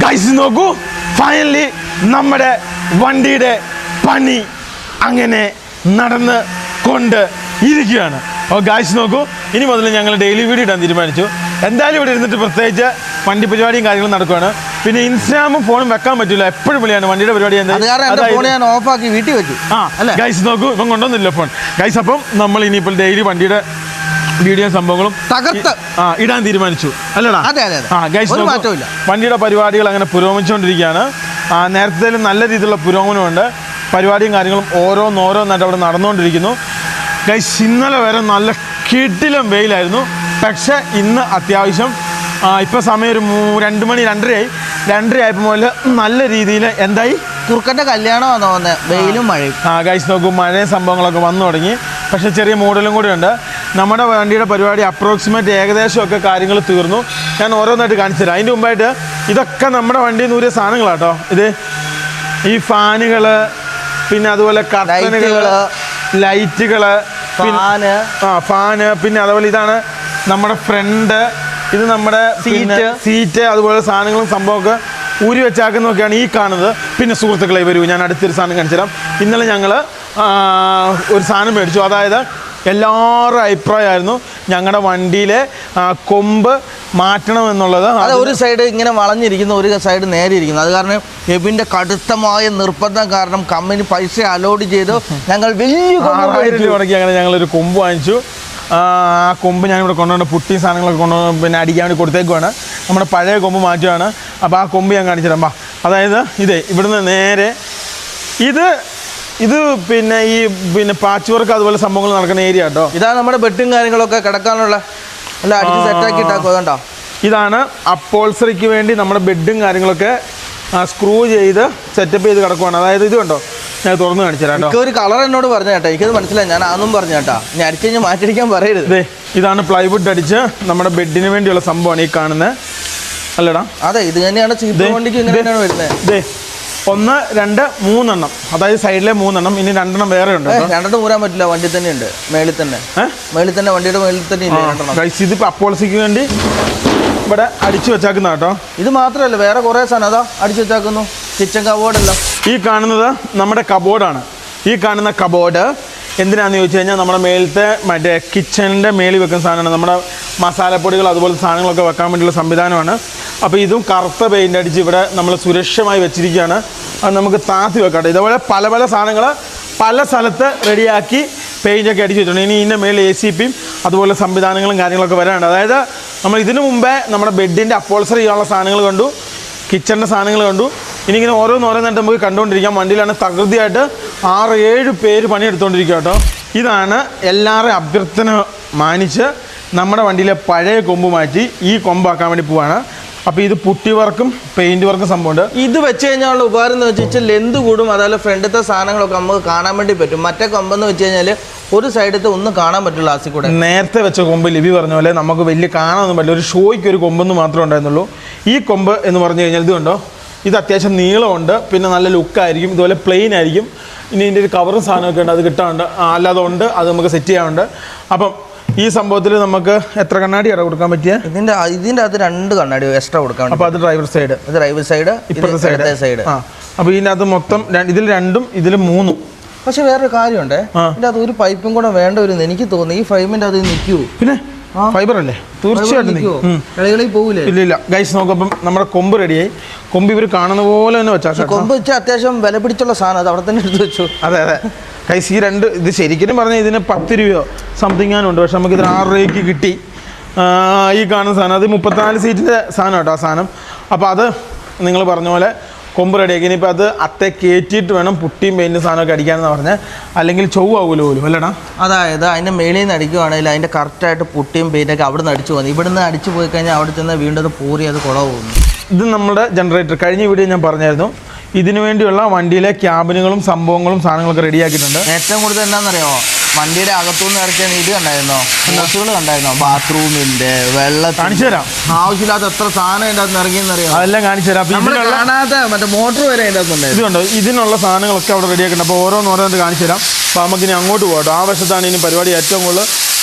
Guys നോക്കൂ, finally നമ്മുടെ വണ്ടിയുടെ പണി അങ്ങനെ നടന്ന് കൊണ്ട് ഇരിക്കുകയാണ്. അപ്പോൾ ഗൈസ് നോക്കൂ, ഇനി മുതൽ ഞങ്ങൾ ഡെയിലി വീഡിയോ ഇടാൻ തീരുമാനിച്ചു. എന്തായാലും ഇവിടെ ഇരുന്നിട്ട് പ്രത്യേകിച്ച് വണ്ടി പരിപാടിയും കാര്യങ്ങളും നടക്കുകയാണ്. പിന്നെ ഇൻസ്റ്റാഗ്രാമും ഫോണും വെക്കാൻ പറ്റില്ല, എപ്പോഴും വിളിയാണ് വണ്ടിയുടെ പരിപാടി. ഓഫാക്കി വീട്ടിൽ വെച്ചു. ഗൈസ് നോക്കൂ, ഇപ്പം കൊണ്ടുവന്നില്ല ഫോൺ. ഗൈസ് അപ്പം നമ്മൾ ഇനിയിപ്പോൾ ഡെയിലി വണ്ടിയുടെ വീഡിയോ സംഭവങ്ങളും തകർത്ത് ഇടാൻ തീരുമാനിച്ചു അല്ലടാ? ഗൈസ് വണ്ടിയുടെ പരിപാടികൾ അങ്ങനെ പുരോഗമിച്ചുകൊണ്ടിരിക്കുകയാണ്. നേരത്തെ നല്ല രീതിയിലുള്ള പുരോഗമനമുണ്ട്. പരിപാടിയും കാര്യങ്ങളും ഓരോന്നോരോന്നായിട്ട് അവിടെ നടന്നുകൊണ്ടിരിക്കുന്നു. ഗൈസ് ഇന്നലെ വരെ നല്ല കിടിലം വെയിലായിരുന്നു. പക്ഷേ ഇന്ന് അത്യാവശ്യം ഇപ്പോൾ സമയം ഒരു 2 മണി 2:30 ആയപ്പോൾ മുതൽ നല്ല രീതിയിൽ എന്തായി കുറുക്കൻ്റെ കല്യാണമാണെന്ന് തോന്നുന്നത്, വെയിലും മഴയും. ഗൈസ് നോക്കൂ, മഴയും സംഭവങ്ങളൊക്കെ വന്നു തുടങ്ങി. പക്ഷേ ചെറിയ മൂടലും കൂടി ഉണ്ട്. നമ്മുടെ വണ്ടിയുടെ പരിപാടി അപ്രോക്സിമേറ്റ് ഏകദേശമൊക്കെ കാര്യങ്ങൾ തീർന്നു. ഞാൻ ഓരോന്നായിട്ട് കാണിച്ചു തരാം. അതിൻ്റെ മുമ്പായിട്ട് ഇതൊക്കെ നമ്മുടെ വണ്ടിയിൽ നിന്ന് ഊരിയ സാധനങ്ങളാട്ടോ. ഇത് ഈ ഫാനുകൾ, പിന്നെ അതുപോലെ കർട്ടനുകൾ, ലൈറ്റുകൾ, ഫാന്, പിന്നെ അതുപോലെ ഇതാണ് നമ്മുടെ ഫ്രണ്ട്, ഇത് നമ്മുടെ സീറ്റ്, അതുപോലെ സാധനങ്ങളും സംഭവമൊക്കെ ഊരി വെച്ചാക്കുന്നതൊക്കെയാണ് ഈ കാണുന്നത്. പിന്നെ സുഹൃത്തുക്കളെ വരൂ, ഞാൻ അടുത്തൊരു സാധനം കാണിച്ചു തരാം. ഇന്നലെ ഞങ്ങൾ ഒരു സാധനം മേടിച്ചു. അതായത് എല്ലാവരുടെ അഭിപ്രായമായിരുന്നു ഞങ്ങളുടെ വണ്ടിയിലെ കൊമ്പ് മാറ്റണം എന്നുള്ളത്. അത് ഒരു സൈഡ് ഇങ്ങനെ വളഞ്ഞിരിക്കുന്നു, ഒരു സൈഡ് നേരെ ഇരിക്കുന്നു. അത് കാരണം എബിൻ്റെ കടുത്തമായ നിർബന്ധം കാരണം കമ്പനി പൈസ അലോഡ് ചെയ്തു. ഞങ്ങൾ വലിയ 6000 രൂപ മുടക്കി അങ്ങനെ ഞങ്ങളൊരു കൊമ്പ് വാങ്ങിച്ചു. ആ കൊമ്പ് ഞാനിവിടെ കൊണ്ടുവന്ന് പുട്ടി സാധനങ്ങളൊക്കെ കൊണ്ടുവന്ന് പിന്നെ അടിക്കാൻ വേണ്ടി കൊടുത്തേക്കുവാണ്. നമ്മുടെ പഴയ കൊമ്പ് മാറ്റുകയാണ്. അപ്പോൾ ആ കൊമ്പ് ഞാൻ കാണിച്ചു തരാം. അതായത് ഇവിടുന്ന് നേരെ ഇത് പിന്നെ പാച്ച് വർക്ക് അതുപോലെ സംഭവങ്ങൾ നടക്കുന്ന ഏരിയ കേട്ടോ. ഇതാണ് നമ്മുടെ ബെഡും കാര്യങ്ങളൊക്കെ കിടക്കാനുള്ള അല്ല അടിച്ച് സെറ്റാക്കി ഇട്ടാക്കുക. അതുകൊണ്ടോ ഇതാണ് അപ്പോൾസറിക്ക് വേണ്ടി നമ്മുടെ ബെഡും കാര്യങ്ങളൊക്കെ സ്ക്രൂ ചെയ്ത് സെറ്റപ്പ് ചെയ്ത് കിടക്കുവാണ്. അതായത് ഇത് കണ്ടോ, ഞാൻ തുറന്ന് കാണിച്ചു തരാം കേട്ടോ. ഒരു കളർ എന്നോട് പറഞ്ഞു കേട്ടോ, എനിക്കത് മനസ്സിലായി. ഞാൻ അതൊന്നും പറഞ്ഞു കേട്ടോ, ഞാൻ അടിച്ചു കഴിഞ്ഞാൽ മാറ്റിയടിക്കാൻ പറയരുത്. ഇതാണ് പ്ലൈവുഡ് അടിച്ച് നമ്മുടെ ബെഡിന് വേണ്ടിയുള്ള സംഭവമാണ് ഈ കാണുന്നത് അല്ലടാ? അതെ, ഇത് തന്നെയാണ് വണ്ടിക്ക് ഇങ്ങനെയാണ് വരുന്നത്. 1, 2, 3 എണ്ണം, അതായത് സൈഡിലെ 3 എണ്ണം. ഇനി 2 എണ്ണം വേറെ ഉണ്ട്. 2 ഊരാൻ പറ്റില്ല, വണ്ടി തന്നെ ഉണ്ട്, മേളിൽ തന്നെ വണ്ടിയുടെ മേളിൽ തന്നെ ഇല്ല. ഇതിപ്പോൾ അപ്പോൾസിക്ക് വേണ്ടി ഇവിടെ അടിച്ചു വെച്ചാക്കുന്ന കേട്ടോ. ഇത് മാത്രമല്ല, വേറെ കുറേ സാധനം അതാ അടിച്ചു വെച്ചാക്കുന്നു. കിച്ചൺ കബോർഡല്ലോ ഈ കാണുന്നത് നമ്മുടെ കബോർഡാണ്. ഈ കാണുന്ന കബോർഡ് എന്തിനാന്ന് ചോദിച്ചു കഴിഞ്ഞാൽ നമ്മുടെ മേലത്തെ മറ്റേ കിച്ചണിൻ്റെ മേളിൽ വെക്കുന്ന സാധനമാണ്. നമ്മുടെ മസാലപ്പൊടികൾ അതുപോലത്തെ സാധനങ്ങളൊക്കെ വെക്കാൻ വേണ്ടിയുള്ള സംവിധാനമാണ്. അപ്പോൾ ഇതും കറുത്ത പെയിൻ്റ് അടിച്ച് ഇവിടെ നമ്മൾ സുരക്ഷമായി വെച്ചിരിക്കുകയാണ്. അത് നമുക്ക് താത്തി വെക്കാം. ഇതേപോലെ പല പല സാധനങ്ങൾ പല സ്ഥലത്ത് റെഡിയാക്കി പെയിൻ്റൊക്കെ അടിച്ച് വെച്ചിട്ടുണ്ട്. ഇനി ഇതിൻ്റെ മേളിൽ ACPയും അതുപോലെ സംവിധാനങ്ങളും കാര്യങ്ങളൊക്കെ വരാനുണ്ട്. അതായത് നമ്മൾ ഇതിനു മുമ്പേ നമ്മുടെ ബെഡിൻ്റെ അപ്പോൾസറി ചെയ്യാനുള്ള സാധനങ്ങൾ കണ്ടു, കിച്ചണിൻ്റെ സാധനങ്ങൾ കണ്ടു. ഇനി ഇങ്ങനെ ഓരോന്നായിട്ട് നമുക്ക് കണ്ടുകൊണ്ടിരിക്കാം. വണ്ടിയിലാണ് തകൃതിയായിട്ട് 6-7 പേര് പണിയെടുത്തുകൊണ്ടിരിക്കുക കേട്ടോ. ഇതാണ് എല്ലാവരുടെയും അഭ്യർത്ഥന മാനിച്ച് നമ്മുടെ വണ്ടിയിലെ പഴയ കൊമ്പ് മാറ്റി ഈ കൊമ്പാക്കാൻ വേണ്ടി പോവാണ്. അപ്പോൾ ഇത് പുട്ടി വർക്കും പെയിൻറ്റ് വർക്കും സംഭവമുണ്ട്. ഇത് വെച്ച് കഴിഞ്ഞാൽ ഉപകാരം എന്ന് വെച്ചാൽ ലെന്ത് കൂടും, അതുപോലെ ഫ്രണ്ടിലത്തെ സാധനങ്ങളൊക്കെ നമുക്ക് കാണാൻ വേണ്ടി പറ്റും. മറ്റേ കൊമ്പെന്ന് വെച്ച് കഴിഞ്ഞാൽ ഒരു സൈഡത്തെ ഒന്നും കാണാൻ പറ്റില്ല. ആസിൽ കൂടെ നേരത്തെ വെച്ച കൊമ്പ് ലിബി പറഞ്ഞ പോലെ നമുക്ക് വലിയ കാണാനൊന്നും പറ്റില്ല. ഒരു ഷോയ്ക്ക് ഒരു കൊമ്പെന്ന് മാത്രമേ ഉണ്ടായിരുന്നുള്ളൂ. ഈ കൊമ്പ് എന്ന് പറഞ്ഞു കഴിഞ്ഞാൽ ഇത് കണ്ടോ, ഇത് അത്യാവശ്യം നീളമുണ്ട്, പിന്നെ നല്ല ലുക്കായിരിക്കും, ഇതുപോലെ പ്ലെയിൻ ആയിരിക്കും. ഇനി ഇതിൻ്റെ ഒരു കവറും സാധനമൊക്കെ ഉണ്ട്, അത് കിട്ടാറുണ്ട്. അല്ലാതെ ഉണ്ട്, അത് നമുക്ക് സെറ്റ് ചെയ്യാറുണ്ട്. അപ്പം ഈ സംഭവത്തിൽ നമുക്ക് എത്ര കണ്ണാടിയാണ് കൊടുക്കാൻ പറ്റിയ? ഇതിൻ്റെ അകത്ത് 2 കണ്ണാടി എക്സ്ട്രാ കൊടുക്കാം. അപ്പോൾ അത് ഡ്രൈവർ സൈഡ്, ഇപ്പുറത്തെ സൈഡ്. അപ്പോൾ ഇതിനകത്ത് മൊത്തം ഇതിൽ 2ഉം ഇതിൽ 3ഉം. പക്ഷെ വേറൊരു കാര്യമുണ്ട്, ഇതിൻ്റെ അത് ഒരു പൈപ്പും കൂടെ വേണ്ട വരുന്നത് എനിക്ക് തോന്നുന്നു. ഈ ഫൈമിൻ്റെ അത് നിൽക്കൂ. പിന്നെ ഫൈബർ അല്ലേ, തീർച്ചയായിട്ടും പോകില്ലേ? ഇല്ല. ഗൈസ് നോക്കപ്പം നമ്മുടെ കൊമ്പ് റെഡിയായി. കൊമ്പ് ഇവർ കാണുന്ന പോലെ തന്നെ വെച്ചാൽ കൊമ്പ് വെച്ചാൽ അത്യാവശ്യം വില പിടിച്ചുള്ള സാധനം, അത് അവിടെ തന്നെ എടുത്ത് വെച്ചു. അതെ ഗൈസ്, ഈ 2 ഇത് ശരിക്കും പറഞ്ഞാൽ ഇതിന് 10 രൂപയോ സംതിങ് ഉണ്ട്. പക്ഷെ നമുക്ക് ഇതിന് 6 രൂപയ്ക്ക് കിട്ടി. ഈ കാണുന്ന സാധനം അത് 34 സീറ്റിൻ്റെ സാധനം കേട്ടോ ആ സാധനം. അപ്പോൾ അത് നിങ്ങൾ പറഞ്ഞ പോലെ കൊമ്പ് റെഡിയാക്കി. ഇനിയിപ്പോൾ അത് അത്തെ കയറ്റിയിട്ട് വേണം പുട്ടിയും പെയിൻറ്റും സാധനമൊക്കെ അടിക്കാനെന്ന് പറഞ്ഞാൽ, അല്ലെങ്കിൽ ചൊവ്വാകൂല പോലും അല്ലടാ. അതായത് അതിൻ്റെ മേളിൽ നിന്ന് അടിക്കുകയാണെങ്കിൽ അതിൻ്റെ കറക്റ്റായിട്ട് പുട്ടിയും പെയിൻറ്റൊക്കെ അവിടെ നിന്ന് അടിച്ചു പോകുന്നു. ഇവിടെ നിന്ന് അടിച്ചു പോയി കഴിഞ്ഞാൽ അവിടെ ചെന്ന് വീണ്ടും അത് പൂറി അത് കുളവ് പോകുന്നു. ഇത് നമ്മുടെ ജനറേറ്റർ. കഴിഞ്ഞ വീഡിയോ ഞാൻ പറഞ്ഞായിരുന്നു, ഇതിനു വേണ്ടിയുള്ള വണ്ടിയിലെ ക്യാബിനുകളും സംഭവങ്ങളും സാധനങ്ങളൊക്കെ റെഡിയാക്കിയിട്ടുണ്ട്. ഏറ്റവും കൂടുതൽ എന്താണെന്നറിയാമോ, വണ്ടിയുടെ അകത്തുനിന്ന് ഇറക്കിയ ഇത് കണ്ടായിരുന്നോ, ഹോസുകൾ കണ്ടായിരുന്നോ, ബാത്റൂമിൻ്റെ വെള്ളം കാണിച്ചു തരാം. ആവശ്യമില്ലാത്ത എത്ര സാധനം അതിൻ്റെ അകത്ത് ഇറങ്ങിയെന്നറിയാം. അതെല്ലാം കാണിച്ചു തരാം. കാണാത്ത മറ്റേ മോട്ടർ വരെ അതിൻ്റെ അകത്തുണ്ട്. ഇതുണ്ടോ, ഇതിനുള്ള സാധനങ്ങളൊക്കെ അവിടെ റെഡിയാക്കിയിട്ടുണ്ട്. അപ്പോൾ ഓരോന്നോരോന്ന് കാണിച്ചു തരാം. അപ്പോൾ നമുക്കിനി അങ്ങോട്ട് പോകട്ടോ. ആ വശത്താണ് ഇനി പരിപാടി ഏറ്റവും കൂടുതൽ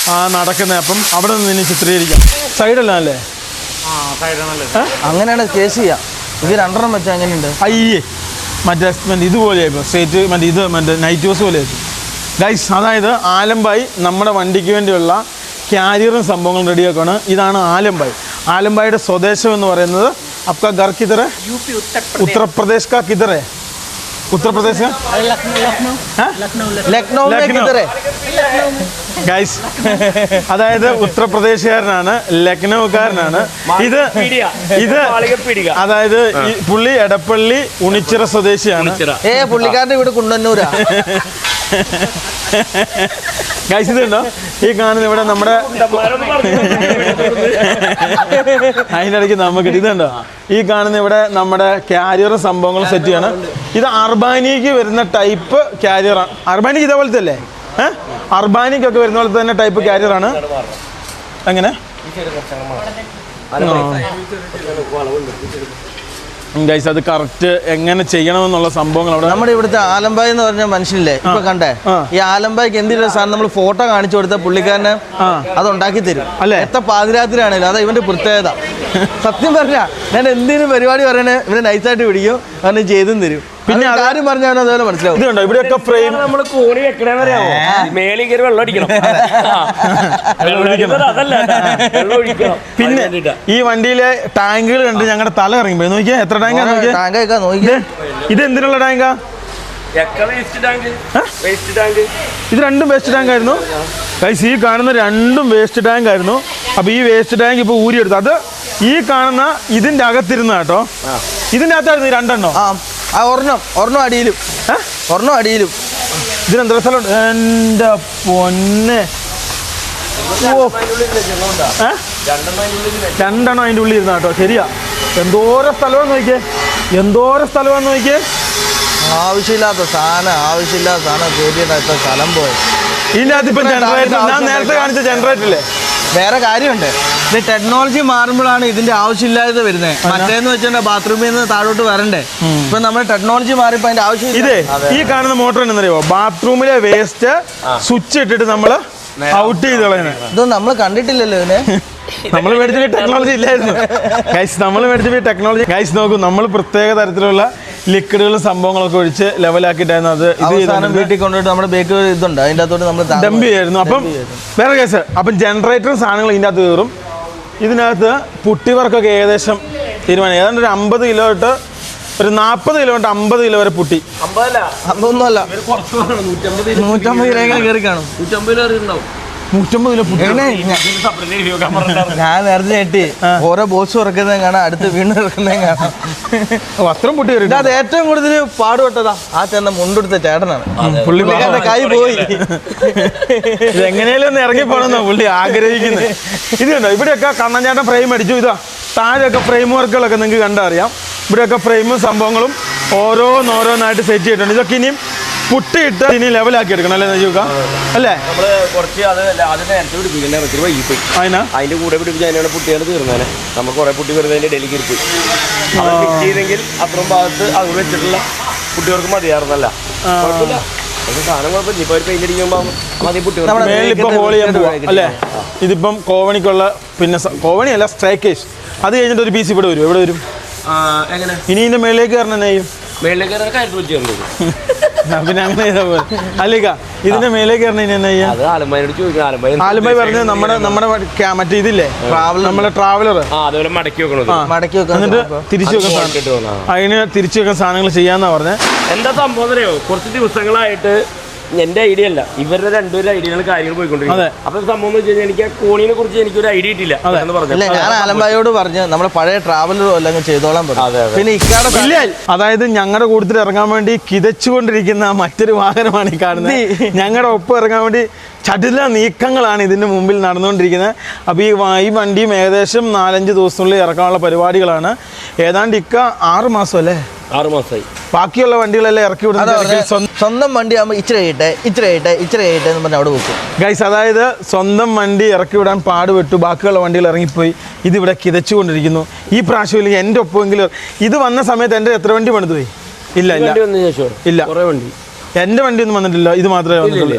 നടക്കുന്നത്. അപ്പം അവിടെ നിന്ന് ഇനി ചിത്രീകരിക്കാം. സൈഡല്ല അല്ലേ? അങ്ങനെയാണ് കേസ് ചെയ്യാം. ഇത് 2 വെച്ചാൽ എങ്ങനെയുണ്ട്? അയ്യേ മറ്റേ ഇതുപോലെ ആയിപ്പോൾ സ്ട്രേറ്റ് മറ്റേ നൈറ്റ് ഹോസ് പോലെ ആയിപ്പോൾ ഗൈസ്. അതായത് ആലമ്പായി നമ്മുടെ വണ്ടിക്ക് വേണ്ടിയുള്ള ക്യാരിയറും സംഭവങ്ങളും റെഡിയാക്കുകയാണ്. ഇതാണ് ആലമ്പായി. ആലമ്പായിയുടെ സ്വദേശം എന്ന് പറയുന്നത് आपका घर किधर है? यूपी उत्तर प्रदेश का किधर है? उत्तर प्रदेश का ലക്നൗ ഗൈസ്. അതായത് ഉത്തർപ്രദേശുകാരനാണ്, ലക്നൗക്കാരനാണ്. ഇത് അതായത് ഈ പുള്ളി എടപ്പള്ളി ഉണിച്ചിറ സ്വദേശിയാണ്. പുള്ളിക്കാരന്റെ വീട് കുണ്ടന്നൂരാ. ഗൈസ് ഇതുണ്ടോ ഈ കാണുന്ന ഇവിടെ നമ്മുടെ അതിൻ്റെ ഇടയ്ക്ക് നമുക്ക് ഇതുണ്ടോ ഈ കാണുന്ന ഇവിടെ നമ്മുടെ ക്യാരിയറും സംഭവങ്ങളും സെറ്റ് ചെയ്യണം. ഇത് അർബാനിക്ക് വരുന്ന ടൈപ്പ് ക്യാരിയറാണ്. അർബാനിക്ക് ഇതേപോലത്തെ അല്ലേ? അർബാനിക്കൊക്കെ വരുന്ന പോലത്തെ തന്നെ ടൈപ്പ് ക്യാരിയറാണ്. എങ്ങനെ ഗൈസ് അത് കറക്റ്റ് എങ്ങനെ ചെയ്യണമെന്നുള്ള സംഭവങ്ങൾ അവിടെ നമ്മുടെ ഇവിടുത്തെ ആലമ്പായി എന്ന് പറഞ്ഞ മനുഷ്യനില്ലേ ഇപ്പൊ കണ്ടേ, ഈ ആലമ്പായിക്ക് എന്തെങ്കിലും സാധനം നമ്മൾ ഫോട്ടോ കാണിച്ചു കൊടുത്ത പുള്ളിക്കാരന് അത് ഉണ്ടാക്കി തരും അല്ലെ. എത്ര പാതിരാത്രിയാണല്ലോ, അതാ ഇവന്റെ പ്രത്യേകത. സത്യം പറഞ്ഞ ഞാൻ എന്തെങ്കിലും പരിപാടി പറയണേ ഇവനെ നൈസായിട്ട് പിടിക്കും, അവന് ചെയ്തും തരും. പിന്നെ കാര്യം പറഞ്ഞാൽ അതുപോലെ മനസ്സിലാവും. ഇതുണ്ടോ ഇവിടെയൊക്കെ ഫ്രെയിം നമ്മൾ കോണി വെക്കണേന്നറിയാമോ? മേളിൽ കയറി വെള്ളം അടിക്കണം. പിന്നെ ഈ വണ്ടിയിലെ ടാങ്കുകൾ കണ്ട് ഞങ്ങളുടെ തല ഇറങ്ങിപ്പോയി. നോക്കിയാ എത്ര ടാങ്കാ നോക്കിയാ. ഇത് എന്തിനുള്ള ടാങ്കാ? ഇത് രണ്ടും വേസ്റ്റ് ടാങ്ക് ആയിരുന്നു ഗൈസ്. ഈ കാണുന്ന രണ്ടും വേസ്റ്റ് ടാങ്ക് ആയിരുന്നു. അപ്പൊ ഈ വേസ്റ്റ് ടാങ്ക് ഇപ്പൊ ഊരിയെടുത്തു. അത് ഈ കാണുന്ന ഇതിന്റെ അകത്തിരുന്ന കേട്ടോ, ഇതിന്റെ അകത്തായിരുന്നു ഈ രണ്ടെണ്ണോ. ഒരെണ്ണം അടിയിലും ഇതിനെന്താ സ്ഥലമുണ്ട് എൻ്റെ പൊന്നെ. രണ്ടെണ്ണം അതിൻ്റെ ഉള്ളിൽ ഇരുന്ന കേട്ടോ. ശരിയാ, എന്തോരം സ്ഥലമാണെന്ന് നോക്കിയേ. ആവശ്യമില്ലാത്ത സാധനം കേട്ടിട്ട് സ്ഥലം പോയി. ഇതിൻ്റെ അകത്ത് ഇപ്പം ജനറേറ്റർ, ഞാൻ നേരത്തെ കാണിച്ച ജനറേറ്റർ ഇല്ലേ, വേറെ കാര്യമുണ്ട്. ഇത് ടെക്നോളജി മാറുമ്പോഴാണ് ഇതിന്റെ ആവശ്യമില്ലാതെ വരുന്നത്. മറ്റേന്ന് വെച്ചാൽ ബാത്റൂമിൽ നിന്ന് താഴോട്ട് വരണ്ടേ. ഇപ്പൊ നമ്മുടെ ടെക്നോളജി മാറിയപ്പോ അതിന്റെ ആവശ്യം. ഇതേ ഈ കാണുന്ന മോട്ടർ എന്നറിയോ, ബാത്റൂമിലെ വേസ്റ്റ് സ്വിച്ച് ഇട്ടിട്ട് നമ്മള് ഔട്ട് ചെയ്ത് കളയുന്നത്. ഇതൊന്നും നമ്മൾ കണ്ടിട്ടില്ലല്ലോ ഇതിനെ. നമ്മൾ മേടിച്ച ടെക്നോളജി ഇല്ലായിരുന്നു ഗൈസ്. നമ്മൾ മേടിച്ച ടെക്നോളജി ഗൈസ് നോക്കും. നമ്മൾ പ്രത്യേക തരത്തിലുള്ള ലിക്വിഡുകളും സംഭവങ്ങളൊക്കെ ഒഴിച്ച് ലെവലാക്കിയിട്ടായിരുന്നു അത് ഇത് വീട്ടിൽ കൊണ്ടുപോയിട്ട് നമ്മുടെ ബേക്ക് ഇതുണ്ട് അതിൻ്റെ അകത്തോട്ട് നമ്മൾ ഡംപ് ചെയ്യായിരുന്നു. അപ്പം വേറെ കേസ്. അപ്പം ജനറേറ്ററും സാധനങ്ങൾ ഇതിൻ്റെ അകത്ത് കയറും. ഇതിനകത്ത് പുട്ടി വർക്കൊക്കെ ഏകദേശം തീരുമാനം. ഏതാണ്ട് ഒരു 50 കിലോ തൊട്ട് ഒരു 40 കിലോ തൊട്ട് 50 കിലോ വരെ പുട്ടി. 50 150 കിലോ കയറി കാണും. 150 കിലോ പുട്ടി. ഞാൻ നേരത്തെ ഞെട്ടി. ഓരോ ബോക്സ് ഇറക്കുന്നതും കാണാം, അടുത്ത് വീണ്ടും ഇറക്കുന്നതും കാണാം. അത്രയും പുട്ടി കയറി. അത് ഏറ്റവും കൂടുതൽ പാടുപെട്ടതാ ആ ചെന്ന മുണ്ടെടുത്ത ചേട്ടനാണ്. പുള്ളിക്കാരന്റെ കൈ പോയി. എങ്ങനെയാലും ഒന്ന് ഇറങ്ങി പോകണമെന്നാ പുള്ളി ആഗ്രഹിക്കുന്നത്. ഇത് കണ്ടോ ഇവിടെയൊക്കെ കണ്ണൻചേട്ടൻ ഫ്രെയിം അടിച്ചു. ഇതാ താഴെയൊക്കെ ഫ്രെയിം വർക്കുകളൊക്കെ നിങ്ങൾക്ക് കണ്ടറിയാം. ഇവിടെയൊക്കെ ഫ്രെയിമും സംഭവങ്ങളും ഓരോന്നായിട്ട് സെറ്റ് ചെയ്തിട്ടുണ്ട്. ഇതൊക്കെ ഇനിയും പുട്ടിയിട്ട് ഇനി ലെവലാക്കി എടുക്കണം അല്ലേ നജീബ് അല്ലേ? അതിന്റെ കൂടെ പിടിപ്പിച്ച് പുട്ടിയാണ് തീർന്നേനെ. നമ്മൾ കുറെ പുട്ടി വെറുതെ ഡൽഹിക്ക് പോയി ചെയ്തെങ്കിൽ അത്രയും ഭാഗത്ത് അത് വെച്ചിട്ടുള്ള കുട്ടികൾക്ക് മതിയായിരുന്നല്ല. സാധനം കുഴപ്പമില്ല. ഇപ്പൊ പെയിന്റ് അടിക്കുമ്പോ മേലിപ്പോ ഹോൾ ചെയ്യാൻ പോവാ അല്ലേ? ഇതിപ്പം കോവണിക്കുള്ള പിന്നെ കോവണിയല്ല സ്ട്രൈക്കേജ്. അത് കഴിഞ്ഞിട്ട് ഒരു പീസ് ഇവിടെ വരും. എവിടെ വരും എങ്ങനെ ഇനി ഇതിന്റെ മേളിലേക്ക് കയറണം ചെയ്യും. മേളിലേക്ക് പിന്നെ അങ്ങനെ ചെയ്താൽ പോലെ അല്ലേക്കാ. ഇതിന്റെ മേലേക്ക് കയറണം ഇനി എന്നാ ചെയ്യാം? ആലുമ്പായി പറഞ്ഞത് നമ്മുടെ മറ്റേ ഇതില്ലേ നമ്മളെ ട്രാവലർ അതുപോലെ മടക്കി വെക്കണം. എന്നിട്ട് തിരിച്ചു വെക്കാൻ അതിന് തിരിച്ചു വെക്കാൻ സാധനങ്ങൾ ചെയ്യാന്നാ പറഞ്ഞത്. എന്താ സംഭവം അറിയോ? കുറച്ച് ദിവസങ്ങളായിട്ട് എന്റെ ഐഡിയ അല്ല, ഇവരുടെ രണ്ടുപേരും ഐഡിയകൾ കാര്യങ്ങൾ പോയിക്കൊണ്ടിരിക്കുന്നത്. അപ്പൊ സംഭവം എന്ന് വെച്ച് കഴിഞ്ഞാൽ എനിക്ക് ആ കോണിനെ കുറിച്ച് എനിക്കൊരു ഐഡിയ ഇട്ടില്ല എന്ന് പറഞ്ഞു. ഞാൻ ആലമ്പായോട് പറഞ്ഞു നമ്മുടെ പഴയ ട്രാവലറും എല്ലാം ചെയ്തോളാൻ പറഞ്ഞു. പിന്നെ ഇക്കാടെ അതായത് ഞങ്ങളുടെ കൂട്ടത്തിൽ ഇറങ്ങാൻ വേണ്ടി കിതച്ചുകൊണ്ടിരിക്കുന്ന മറ്റൊരു വാഹനമാണ് ഈ കാണുന്നത്. ഞങ്ങളുടെ ഒപ്പം ഇറങ്ങാൻ വേണ്ടി ചടുല നീക്കങ്ങളാണ് ഇതിന് മുമ്പിൽ നടന്നുകൊണ്ടിരിക്കുന്നത്. അപ്പോൾ ഈ വണ്ടിയും ഏകദേശം 4-5 ദിവസത്തിനുള്ളിൽ ഇറക്കാനുള്ള പരിപാടികളാണ്. ഏതാണ്ട് 6 മാസം അല്ലേ? 6 മാസമായി. ബാക്കിയുള്ള വണ്ടികളെല്ലാം ഇറക്കി വിടുന്നത് സ്വന്തം വണ്ടി ആകുമ്പോൾ ഇച്ചിരി ആയിട്ട് എന്ന് പറഞ്ഞാൽ അവിടെ വെക്കും ഗൈസ്. അതായത് സ്വന്തം വണ്ടി ഇറക്കി വിടാൻ പാടുപെട്ടു, ബാക്കിയുള്ള വണ്ടികൾ ഇറങ്ങിപ്പോയി. ഇതിവിടെ കിതച്ചുകൊണ്ടിരിക്കുന്നു. ഈ പ്രാവശ്യം എൻ്റെ ഒപ്പമെങ്കിലും ഇത് വന്ന സമയത്ത് എൻ്റെ എത്ര വണ്ടി പണിത് പോയി? ഇല്ല എൻ്റെ വണ്ടി ഒന്നും വന്നിട്ടില്ല. ഇത് മാത്രമേ വന്നിട്ടുള്ളൂ.